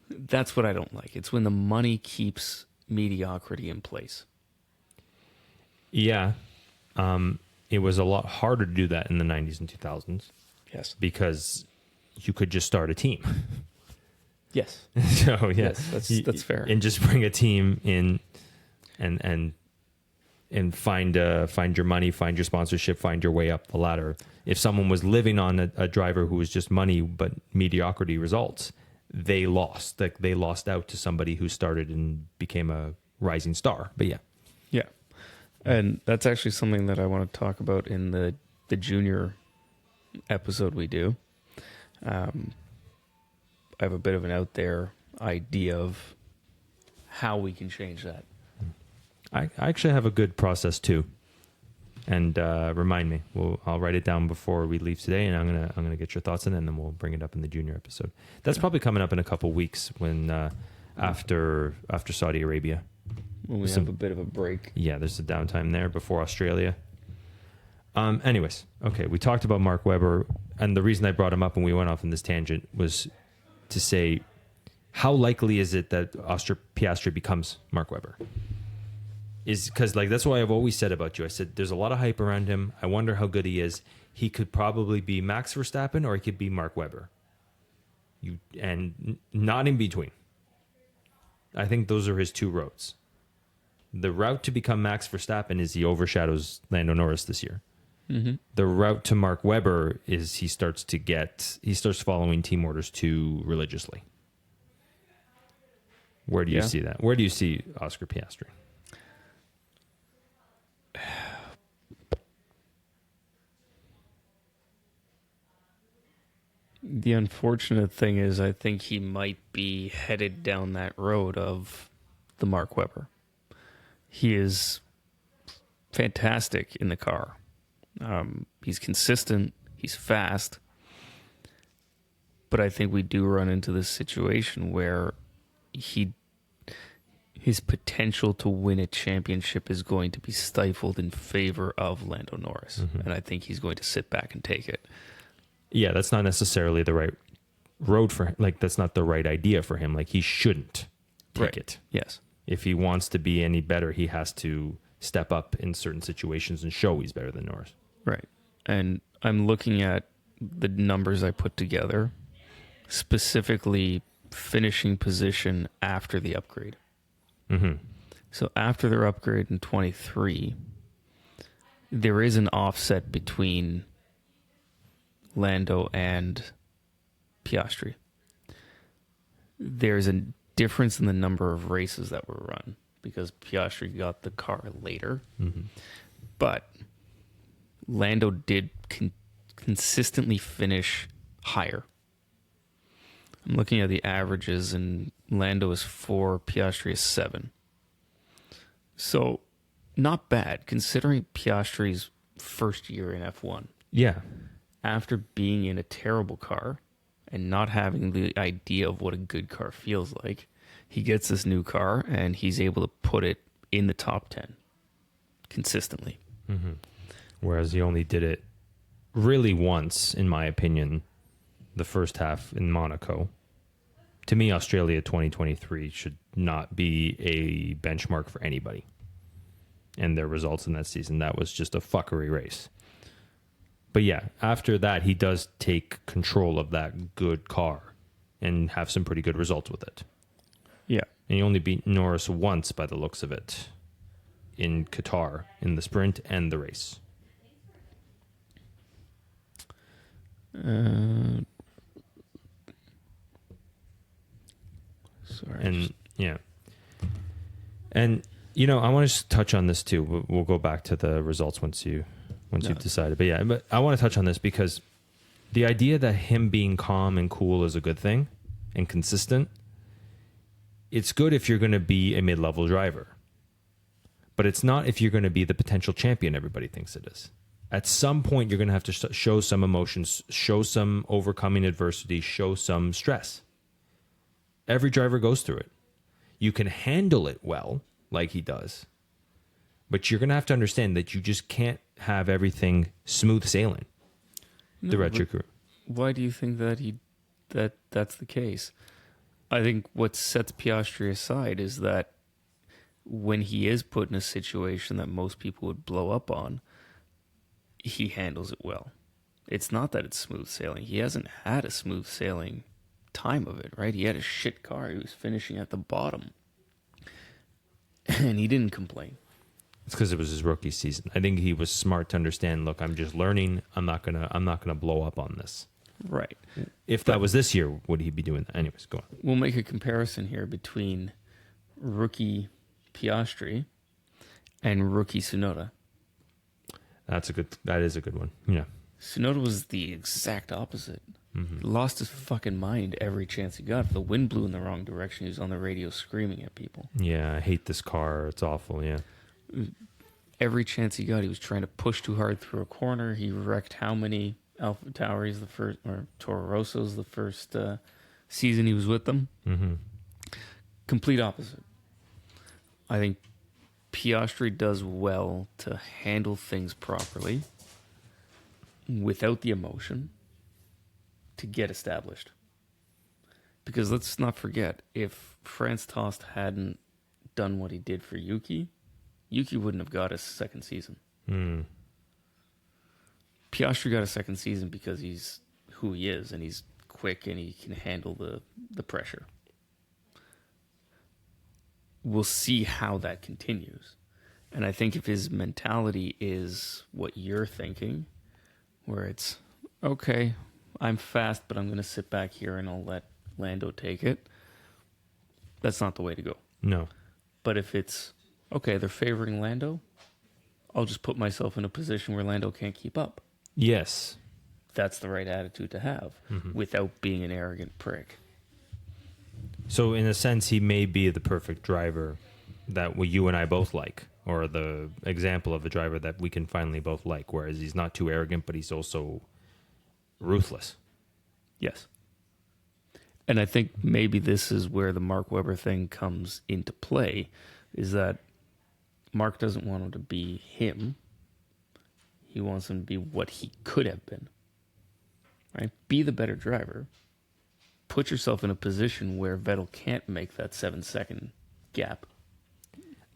B: That's what I don't like. It's when the money keeps mediocrity in place.
A: Yeah. It was a lot harder to do that in the 90s and 2000s.
B: Yes.
A: Because you could just start a team.
B: Yes.
A: So, yeah.
B: Yes, that's fair.
A: And just bring a team in and find your money, find your sponsorship, find your way up the ladder. If someone was living on a driver who was just money but mediocrity results, they lost. Like they lost out to somebody who started and became a rising star. But yeah.
B: Yeah. And that's actually something that I want to talk about in the junior episode we do. I have a bit of an out there idea of how we can change that.
A: I actually have a good process too, and remind me. I'll write it down before we leave today, and I'm gonna get your thoughts on it, and then we'll bring it up in the junior episode. That's probably coming up in a couple weeks when after Saudi Arabia.
B: When we have a bit of a break.
A: Yeah, there's a downtime there before Australia. Anyways, okay, we talked about Mark Webber, and the reason I brought him up when we went off on this tangent was to say, how likely is it that Piastri becomes Mark Webber? Is because that's what I've always said about you. I said there's a lot of hype around him. I wonder how good he is. He could probably be Max Verstappen, or he could be Mark Webber. And not in between. I think those are his two roads. The route to become Max Verstappen is he overshadows Lando Norris this year.
B: Mm-hmm.
A: The route to Mark Webber is he starts following team orders too religiously. Where do you see that? Where do you see Oscar Piastri?
B: The unfortunate thing is I think he might be headed down that road of the Mark Webber. He is fantastic in the car. He's consistent. He's fast. But I think we do run into this situation where his potential to win a championship is going to be stifled in favor of Lando Norris. Mm-hmm. And I think he's going to sit back and take it.
A: Yeah, that's not necessarily the right road for him. That's not the right idea for him. He shouldn't take it.
B: Yes.
A: If he wants to be any better, he has to step up in certain situations and show he's better than Norris.
B: Right. And I'm looking at the numbers I put together, specifically finishing position after the upgrade.
A: Mm-hmm.
B: So after their upgrade in 23, there is an offset between Lando and Piastri. There's a difference in the number of races that were run because Piastri got the car later.
A: Mm-hmm.
B: But Lando did consistently finish higher. I'm looking at the averages, and Lando is 4, Piastri is 7. So, not bad, considering Piastri's first year in F1.
A: Yeah.
B: After being in a terrible car and not having the idea of what a good car feels like, he gets this new car, and he's able to put it in the top 10 consistently.
A: Mm-hmm. Whereas he only did it really once, in my opinion, the first half in Monaco. To me, Australia 2023 should not be a benchmark for anybody. And their results in that season, that was just a fuckery race. But yeah, after that, he does take control of that good car and have some pretty good results with it.
B: Yeah.
A: And he only beat Norris once by the looks of it in Qatar, in the sprint and the race.
B: Sorry.
A: And yeah. And, I want to just touch on this too. We'll go back to the results once you've decided. But yeah, I want to touch on this because the idea that him being calm and cool is a good thing and consistent, it's good if you're going to be a mid-level driver. But it's not if you're going to be the potential champion everybody thinks it is. At some point, you're going to have to show some emotions, show some overcoming adversity, show some stress. Every driver goes through it. You can handle it well, like he does. But you're going to have to understand that you just can't have everything smooth sailing throughout your career.
B: Why do you think that that's the case? I think what sets Piastri aside is that when he is put in a situation that most people would blow up on, he handles it well. It's not that it's smooth sailing. He hasn't had a smooth sailing time of it, right? He had a shit car. He was finishing at the bottom. And he didn't complain.
A: It's because it was his rookie season. I think he was smart to understand, look, I'm just learning. I'm not gonna blow up on this.
B: Right.
A: If that was this year, would he be doing that? Anyways, go on.
B: We'll make a comparison here between rookie Piastri and rookie Tsunoda.
A: That is a good one. Yeah.
B: Tsunoda was the exact opposite.
A: Mm-hmm.
B: He lost his fucking mind every chance he got. If the wind blew in the wrong direction, he was on the radio screaming at people.
A: Yeah, I hate this car. It's awful, yeah.
B: Every chance he got, he was trying to push too hard through a corner. He wrecked how many Alpha Tauris the first, or Toro Rossos the first season he was with them?
A: Mm-hmm.
B: Complete opposite. I think Piastri does well to handle things properly without the emotion to get established. Because let's not forget, if Franz Tost hadn't done what he did for Yuki, Yuki wouldn't have got a second season.
A: Mm.
B: Piastri got a second season because he's who he is, and he's quick and he can handle the pressure. We'll see how that continues. And I think if his mentality is what you're thinking, where it's, okay, I'm fast, but I'm going to sit back here and I'll let Lando take it, that's not the way to go.
A: No.
B: But if it's, okay, they're favoring Lando, I'll just put myself in a position where Lando can't keep up.
A: Yes.
B: That's the right attitude to have without being an arrogant prick.
A: So in a sense, he may be the perfect driver that you and I both like, or the example of a driver that we can finally both like, whereas he's not too arrogant, but he's also ruthless.
B: Yes. And I think maybe this is where the Mark Webber thing comes into play, is that Mark doesn't want him to be him. He wants him to be what he could have been. Right? Be the better driver. Put yourself in a position where Vettel can't make that 7-second gap.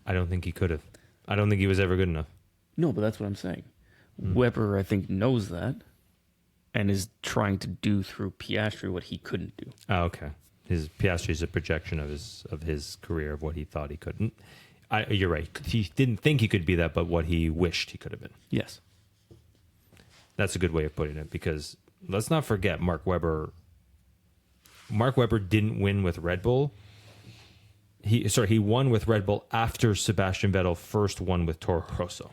A: I don't think he could have. I don't think he was ever good enough.
B: No, but that's what I'm saying. Webber, I think, knows that and is trying to do through Piastri what he couldn't do.
A: Oh, okay. His Piastri is a projection of his career, of what he thought he couldn't. You're right. He didn't think he could be that, but what he wished he could have been.
B: Yes.
A: That's a good way of putting it, because let's not forget Mark Webber. Mark Webber didn't win with Red Bull. He won with Red Bull after Sebastian Vettel first won with Toro Rosso.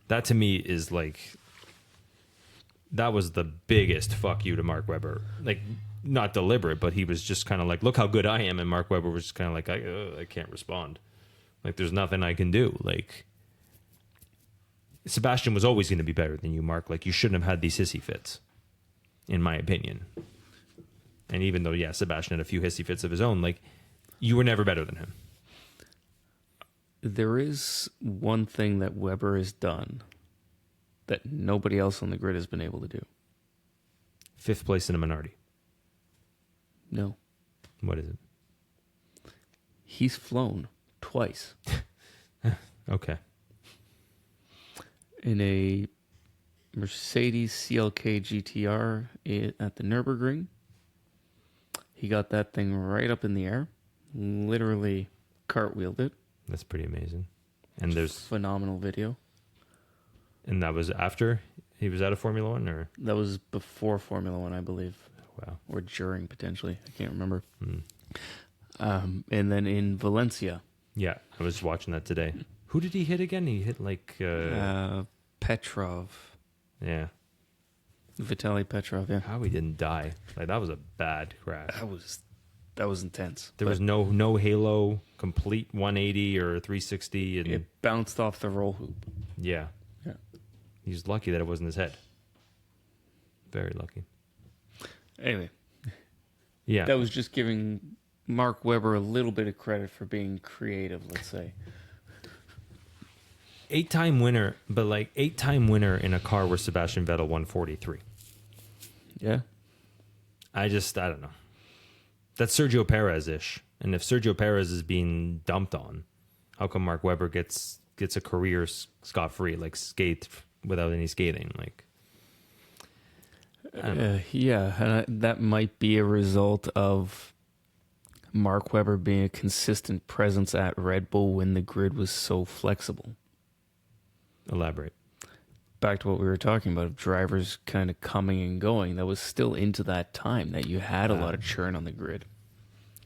A: That to me is like, that was the biggest fuck you to Mark Webber. Like, not deliberate, but he was just kind of like, look how good I am. And Mark Webber was just kind of like, I can't respond. Like, there's nothing I can do. Like, Sebastian was always going to be better than you, Mark. Like, you shouldn't have had these hissy fits, in my opinion. And even though, yeah, Sebastian had a few hissy fits of his own, like, you were never better than him.
B: There is one thing that Webber has done that nobody else on the grid has been able to do.
A: 5th place in a minority.
B: No.
A: What is it?
B: He's flown twice.
A: Okay.
B: In a Mercedes CLK GTR at the Nürburgring. He got that thing right up in the air. Literally cartwheeled it.
A: That's pretty amazing. And there's
B: phenomenal video.
A: And that was after he was out of Formula One, or
B: that was before Formula One, I believe.
A: Wow.
B: Or during, potentially. I can't remember.
A: Mm.
B: And then in Valencia.
A: Yeah, I was watching that today. Who did he hit again? He hit like
B: Petrov.
A: Yeah.
B: Vitaly Petrov, yeah.
A: How he didn't die. Like, that was a bad crash.
B: That was intense.
A: There was no halo, complete 180 or 360, and
B: it bounced off the roll hoop.
A: Yeah.
B: Yeah.
A: He's lucky that it wasn't his head. Very lucky.
B: Anyway.
A: Yeah.
B: That was just giving Mark Webber a little bit of credit for being creative, let's say.
A: 8-time winner, but like 8-time winner in a car where Sebastian Vettel won 43.
B: Yeah.
A: I don't know. That's Sergio Perez-ish. And if Sergio Perez is being dumped on, how come Mark Webber gets a career scot-free, like skate without any skating? Like,
B: yeah, and that might be a result of Mark Webber being a consistent presence at Red Bull when the grid was so flexible.
A: Elaborate.
B: Back to what we were talking about, of drivers kind of coming and going. That was still into that time that you had a lot of churn on the grid.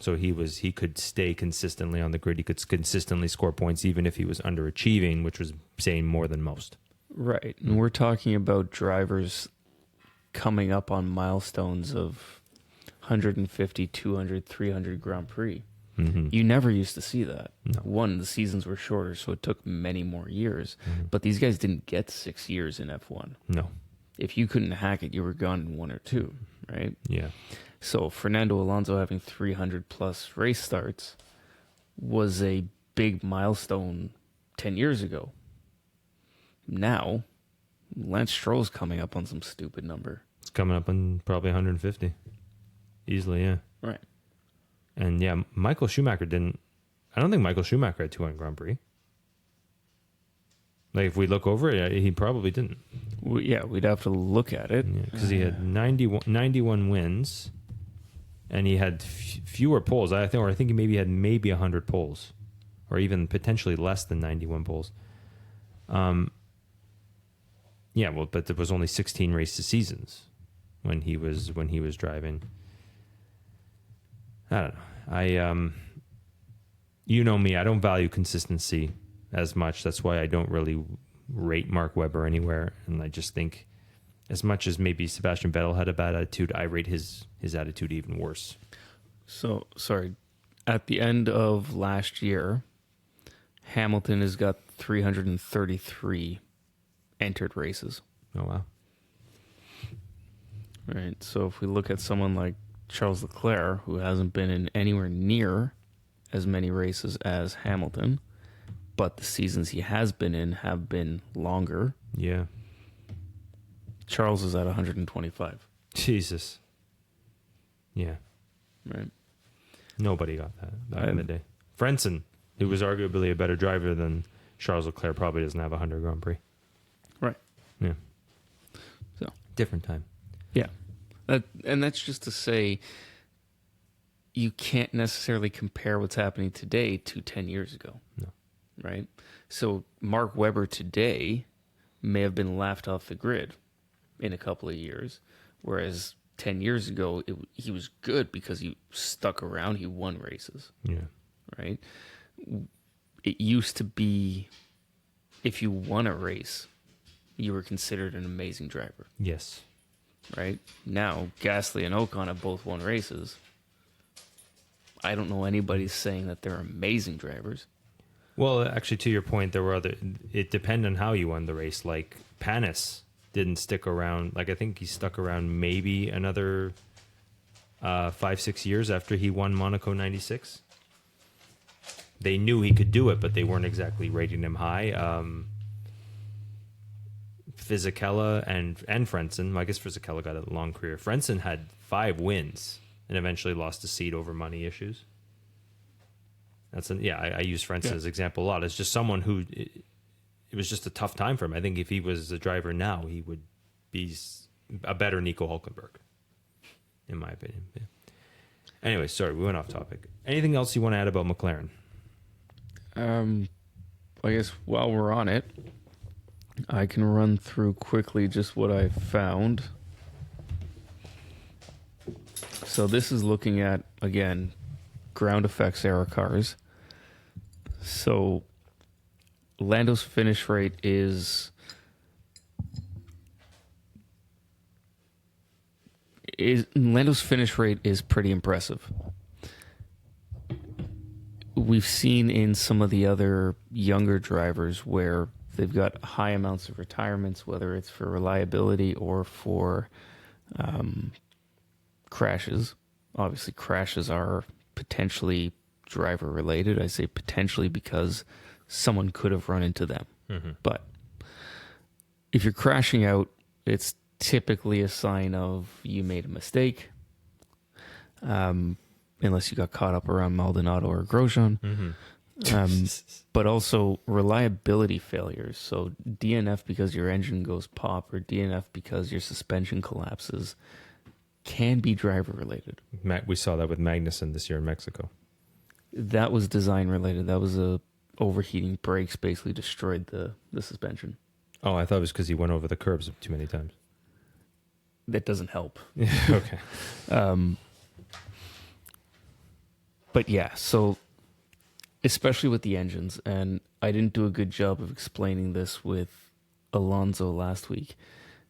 A: So he could stay consistently on the grid. He could consistently score points even if he was underachieving, which was saying more than most.
B: Right. And we're talking about drivers coming up on milestones of 150, 200, 300 Grand Prix.
A: Mm-hmm.
B: You never used to see that.
A: No.
B: One, the seasons were shorter, so it took many more years.
A: Mm-hmm.
B: But these guys didn't get 6 years in F1.
A: No.
B: If you couldn't hack it, you were gone in 1 or 2, right?
A: Yeah.
B: So Fernando Alonso having 300 plus race starts was a big milestone 10 years ago. Now, Lance Stroll's coming up on some stupid number.
A: It's coming up on probably 150. Easily, yeah.
B: Right.
A: And yeah, Michael Schumacher didn't. I don't think Michael Schumacher had 200 Grand Prix. Like, if we look over it, he probably didn't.
B: Yeah, we'd have to look at it.
A: Because he had 91 wins, and he had fewer poles. I think he maybe had 100 poles, or even potentially less than 91 poles. Yeah, well, but there was only 16 races seasons when he was driving. I don't know. You know me, I don't value consistency as much. That's why I don't really rate Mark Webber anywhere. And I just think, as much as maybe Sebastian Vettel had a bad attitude, I rate his attitude even worse.
B: So, sorry. At the end of last year, Hamilton has got 333 entered races.
A: Oh, wow.
B: Right. So if we look at someone like Charles Leclerc, who hasn't been in anywhere near as many races as Hamilton, but the seasons he has been in have been longer.
A: Yeah.
B: Charles is at 125.
A: Jesus. Yeah.
B: Right.
A: Nobody got that back in the day. Frentzen, who was arguably a better driver than Charles Leclerc, probably doesn't have 100 Grand Prix.
B: Right.
A: Yeah.
B: So
A: different time.
B: Yeah. And that's just to say you can't necessarily compare what's happening today to 10 years ago.
A: No.
B: Right? So Mark Webber today may have been laughed off the grid in a couple of years, whereas 10 years ago he was good because he stuck around, he won races.
A: Yeah.
B: Right? It used to be if you won a race, you were considered an amazing driver.
A: Yes.
B: Right? Now, Gasly and Ocon have both won races. I don't know anybody saying that they're amazing drivers.
A: Well, actually, to your point, there were other. It depended on how you won the race. Like Panis didn't stick around. Like I think he stuck around maybe another 5-6 years after he won Monaco '96. They knew he could do it, but they weren't exactly rating him high. Fisichella and Frentzen. I guess Fisichella got a long career. Frentzen had 5 wins and eventually lost a seat over money issues. I use Frentzen as an example a lot. It's just someone who it was just a tough time for him. I think if he was a driver now, he would be a better Nico Hulkenberg, in my opinion. Yeah. Anyway, sorry, we went off topic. Anything else you want to add about McLaren?
B: I guess while we're on it, I can run through quickly just what I found. So this is looking at, again, ground effects era cars. So Lando's finish rate is pretty impressive. We've seen in some of the other younger drivers where they've got high amounts of retirements, whether it's for reliability or for crashes. Obviously, crashes are potentially driver related. I say potentially because someone could have run into them. Mm-hmm. But if you're crashing out, it's typically a sign of you made a mistake. Unless you got caught up around Maldonado or Grosjean. Mm-hmm. But also reliability failures. So DNF because your engine goes pop or DNF because your suspension collapses can be driver related.
A: We saw that with Magnussen this year in Mexico.
B: That was design related. That was overheating brakes basically destroyed the suspension.
A: Oh, I thought it was because he went over the curbs too many times.
B: That doesn't help.
A: Okay.
B: But yeah, so especially with the engines, and I didn't do a good job of explaining this with Alonso last week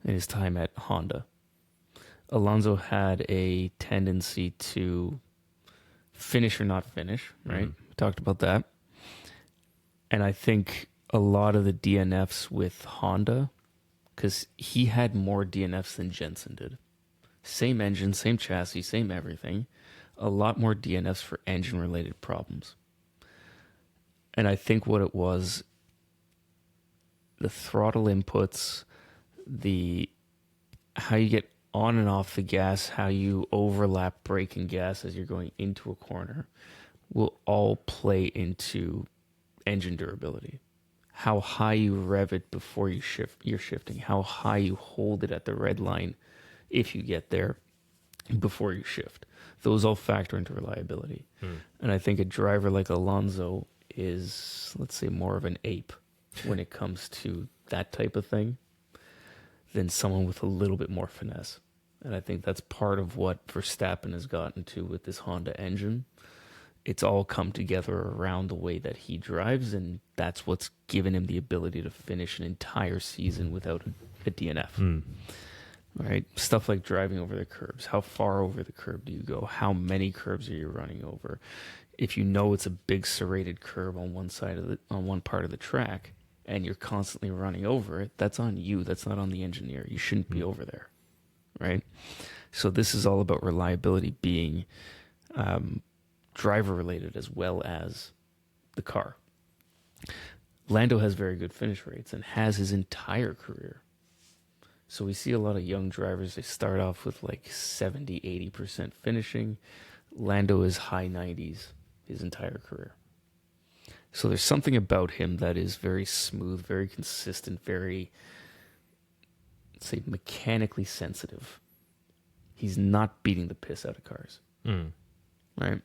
B: in his time at Honda. Alonso had a tendency to finish or not finish, right? We talked about that. And I think a lot of the DNFs with Honda, because he had more DNFs than Jensen did. Same engine, same chassis, same everything. A lot more DNFs for engine-related problems. And I think what it was, the throttle inputs, how you get on and off the gas, how you overlap brake and gas as you're going into a corner, will all play into engine durability. How high you rev it before you're shifting, how high you hold it at the red line if you get there before you shift. Those all factor into reliability. And I think a driver like Alonso is, let's say, more of an ape when it comes to that type of thing than someone with a little bit more finesse. And I think that's part of what Verstappen has gotten to with this Honda engine. It's all come together around the way that he drives, and that's what's given him the ability to finish an entire season without a DNF. Right? Stuff like driving over the curbs. How far over the curb do you go? How many curbs are you running over? If you know it's a big serrated curb on one part of the track, and you're constantly running over it, that's on you. That's not on the engineer. You shouldn't be over there, right? So this is all about reliability being driver related as well as the car. Lando has very good finish rates and has his entire career. So we see a lot of young drivers, they start off with like 70, 80% finishing. Lando is high 90s his entire career. So there's something about him that is very smooth, very consistent, very, let's say, mechanically sensitive. He's not beating the piss out of cars. Right?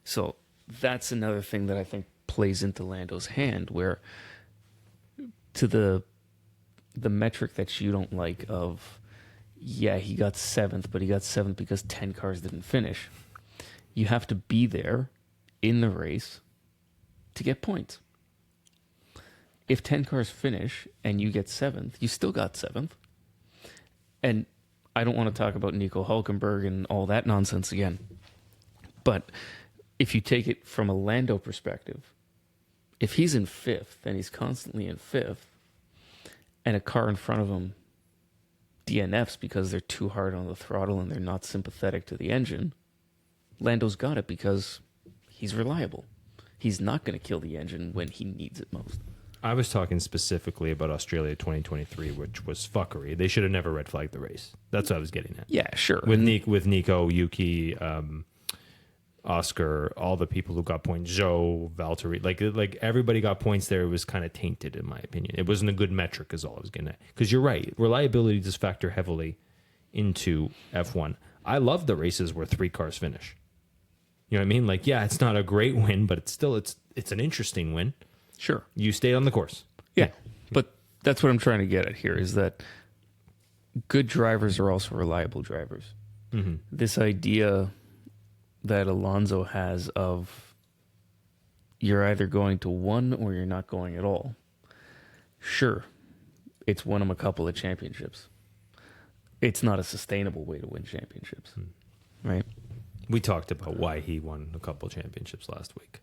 B: So that's another thing that I think plays into Lando's hand, where to the metric that you don't like of, yeah, he got 7th, but he got 7th because 10 cars didn't finish. You have to be there in the race to get points. If 10 cars finish and you get 7th, you still got 7th. And I don't want to talk about Nico Hulkenberg and all that nonsense again. But if you take it from a Lando perspective, if he's in 5th and he's constantly in 5th, and a car in front of him DNFs because they're too hard on the throttle and they're not sympathetic to the engine, Lando's got it because he's reliable. He's not going to kill the engine when he needs it most.
A: I was talking specifically about Australia 2023, which was fuckery. They should have never red flagged the race. That's what I was getting at.
B: Yeah, sure.
A: With Nico, Yuki, Oscar, all the people who got points, Joe, Valtteri, like everybody got points there. It was kind of tainted, in my opinion. It wasn't a good metric, is all I was getting at. Because you're right, reliability does factor heavily into F1. I love the races where 3 cars finish. You know what I mean? Like, yeah, it's not a great win, but it's still it's an interesting win.
B: Sure.
A: You stayed on the course.
B: Yeah. But that's what I'm trying to get at here, is that good drivers are also reliable drivers. This idea that Alonso has of you're either going to 1 or you're not going at all. Sure, it's won him a couple of championships. It's not a sustainable way to win championships, right?
A: We talked about why he won a couple championships last week.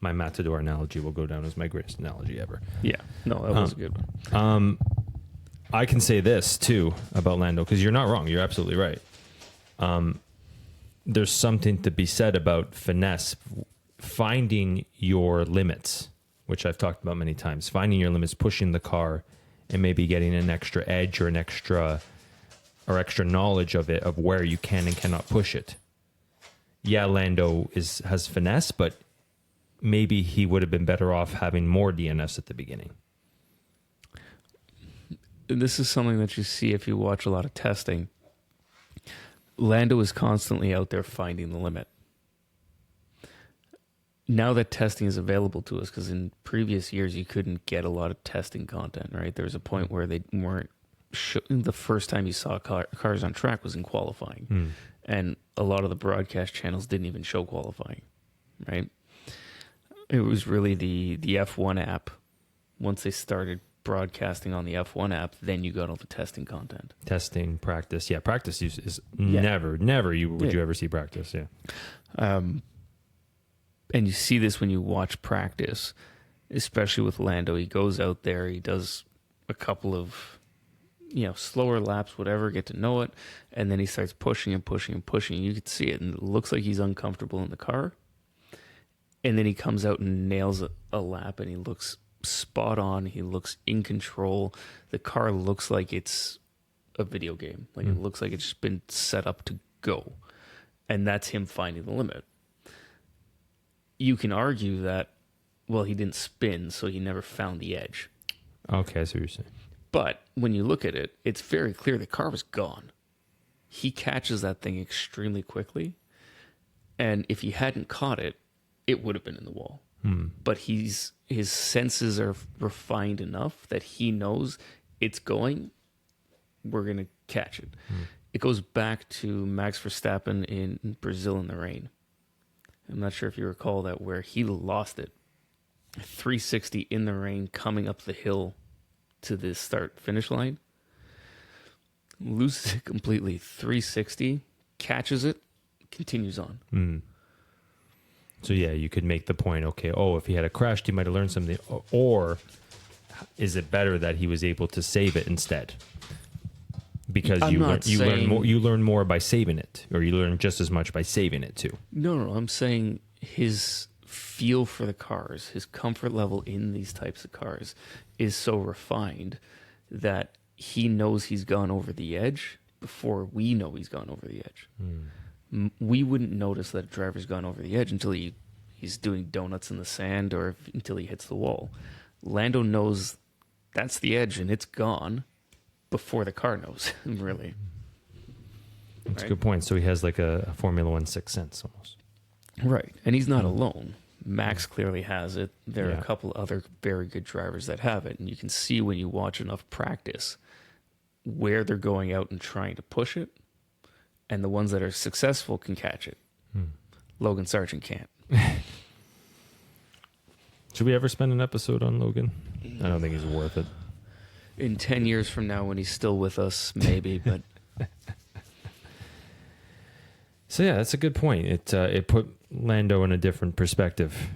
A: My Matador analogy will go down as my greatest analogy ever.
B: Yeah, no, that was a good one.
A: I can say this, too, about Lando, because you're not wrong. You're absolutely right. There's something to be said about finesse, finding your limits, which I've talked about many times, finding your limits, pushing the car, and maybe getting an extra edge or an extra knowledge of it, of where you can and cannot push it. Yeah, Lando has finesse, but maybe he would have been better off having more DNFs at the beginning.
B: This is something that you see if you watch a lot of testing. Lando is constantly out there finding the limit. Now that testing is available to us, because in previous years you couldn't get a lot of testing content, right? There was a point where they weren't the first time you saw cars on track was in qualifying. And a lot of the broadcast channels didn't even show qualifying, right? It was really the F1 app, once they started broadcasting on the F1 app, then you got all the testing content.
A: Testing, practice. Yeah, practice is never would you ever see practice. Yeah.
B: And you see this when you watch practice, especially with Lando. He goes out there, he does a couple of, slower laps, whatever, get to know it, and then he starts pushing and pushing and pushing. You can see it, and it looks like he's uncomfortable in the car. And then he comes out and nails a lap, and he looks spot on. He looks in control. The car looks like it's a video game. Like it looks like it's just been set up to go. And that's him finding the limit. You can argue that, well, he didn't spin, so he never found the edge.
A: Okay, I see what you're saying.
B: But when you look at it, it's very clear the car was gone. He catches that thing extremely quickly. And if he hadn't caught it, it would have been in the wall. But his senses are refined enough that he knows it's going. We're going to catch it. It goes back to Max Verstappen in Brazil in the rain. I'm not sure if you recall that, where he lost it. 360 in the rain coming up the hill to the start-finish line. Loses it completely. 360, catches it, continues on.
A: So, yeah, you could make the point, okay, if he had crashed, he might have learned something. Or is it better that he was able to save it instead? Because you learn more by saving it, or you learn just as much by saving it, too.
B: No, I'm saying his feel for the cars, his comfort level in these types of cars is so refined that he knows he's gone over the edge before we know he's gone over the edge. We wouldn't notice that a driver's gone over the edge until he's doing donuts in the sand or until he hits the wall. Lando knows that's the edge and it's gone before the car knows, really.
A: That's a good point. So he has like a Formula One sixth sense almost.
B: Right. And he's not alone. Max clearly has it. There are a couple other very good drivers that have it. And you can see when you watch enough practice where they're going out and trying to push it. And the ones that are successful can catch it. Logan Sargent can't.
A: Should we ever spend an episode on Logan? I don't think he's worth it.
B: In 10 years from now when he's still with us, maybe, but...
A: So, yeah, that's a good point. It put Lando in a different perspective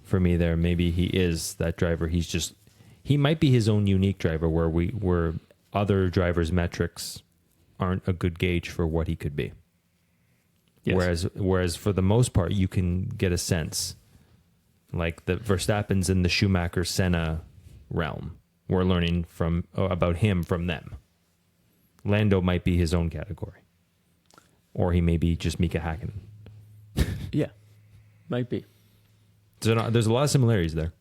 A: for me there. Maybe he is that driver. He might be his own unique driver where other drivers' metrics aren't a good gauge for what he could be. Yes. Whereas for the most part, you can get a sense, like the Verstappens in the Schumacher Senna realm. We're learning about him from them. Lando might be his own category, or he may be just Mika Hakkinen.
B: Yeah, might be.
A: So there's a lot of similarities there.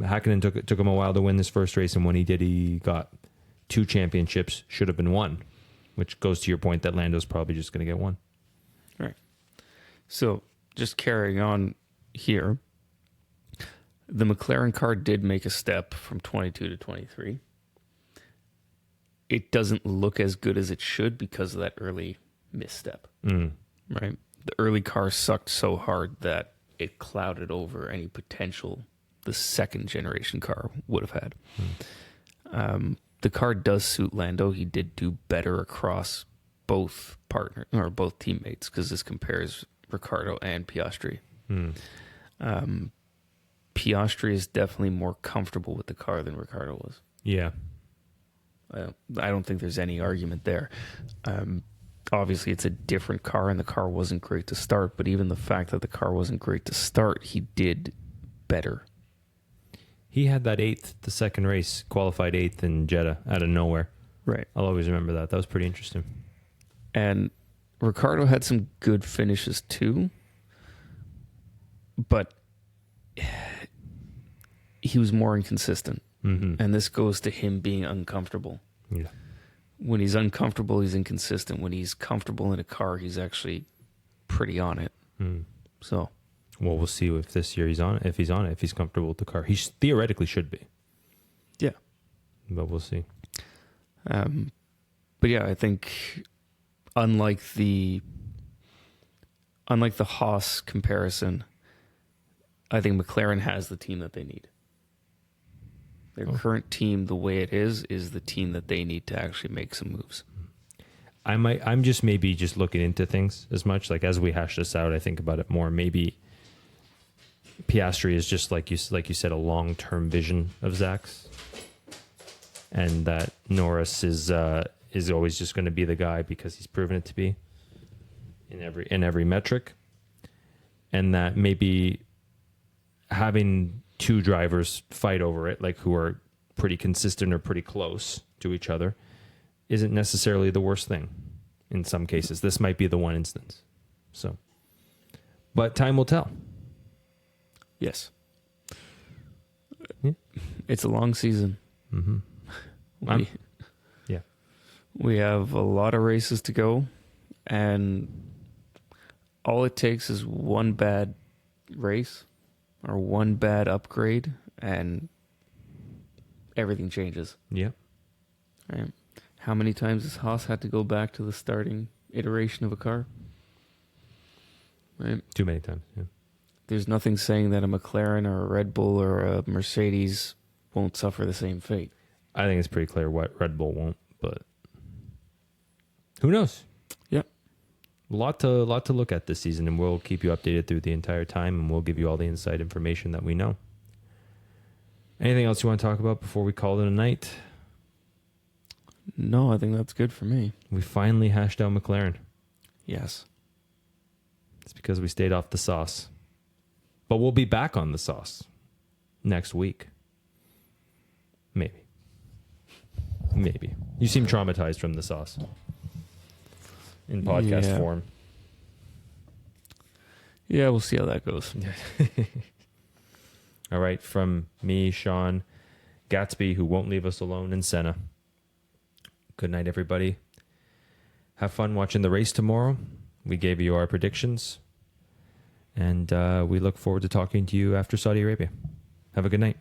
A: Hakkinen took him a while to win this first race, and when he did, he got 2 championships. Should have been 1. Which goes to your point that Lando's probably just going to get 1.
B: Right. So, just carrying on here, the McLaren car did make a step from 22 to 23. It doesn't look as good as it should because of that early misstep. Right? The early car sucked so hard that it clouded over any potential the second generation car would have had. The car does suit Lando. He did do better across both teammates, because this compares Ricciardo and Piastri. Piastri is definitely more comfortable with the car than Ricciardo was.
A: Yeah.
B: I don't think there's any argument there. Obviously, it's a different car, and the car wasn't great to start, but even the fact that the car wasn't great to start, he did better.
A: He had that 8th, the second race, qualified 8th in Jeddah out of nowhere.
B: Right.
A: I'll always remember that. That was pretty interesting.
B: And Ricciardo had some good finishes too, but he was more inconsistent. And this goes to him being uncomfortable.
A: Yeah.
B: When he's uncomfortable, he's inconsistent. When he's comfortable in a car, he's actually pretty on it. So...
A: Well, we'll see if this year he's on it. If he's comfortable with the car, he theoretically should be.
B: Yeah,
A: but we'll see.
B: But yeah, I think unlike the Haas comparison, I think McLaren has the team that they need. Their current team, the way it is the team that they need to actually make some moves.
A: I'm just maybe just looking into things as much. Like as we hash this out, I think about it more. Maybe Piastri is just like you said, a long-term vision of Zach's, and that Norris is always just going to be the guy because he's proven it to be in every metric, and that maybe having two drivers fight over it, like who are pretty consistent or pretty close to each other, isn't necessarily the worst thing. In some cases, this might be the one instance. So, but time will tell.
B: Yes.
A: Yeah.
B: It's a long season.
A: Mm-hmm.
B: We have a lot of races to go, and all it takes is one bad race or one bad upgrade, and everything changes.
A: Yeah.
B: Right? How many times has Haas had to go back to the starting iteration of a car? Right?
A: Too many times. Yeah.
B: There's nothing saying that a McLaren or a Red Bull or a Mercedes won't suffer the same fate.
A: I think it's pretty clear what Red Bull won't, but who knows?
B: Yeah.
A: A lot to look at this season, and we'll keep you updated through the entire time, and we'll give you all the inside information that we know. Anything else you want to talk about before we call it a night?
B: No, I think that's good for me.
A: We finally hashed out McLaren.
B: Yes.
A: It's because we stayed off the sauce. But we'll be back on the sauce next week. Maybe. You seem traumatized from the sauce in podcast form.
B: Yeah, we'll see how that goes.
A: All right, from me, Sean, Gatsby, who won't leave us alone, and Senna. Good night, everybody. Have fun watching the race tomorrow. We gave you our predictions, and we look forward to talking to you after Saudi Arabia. Have a good night.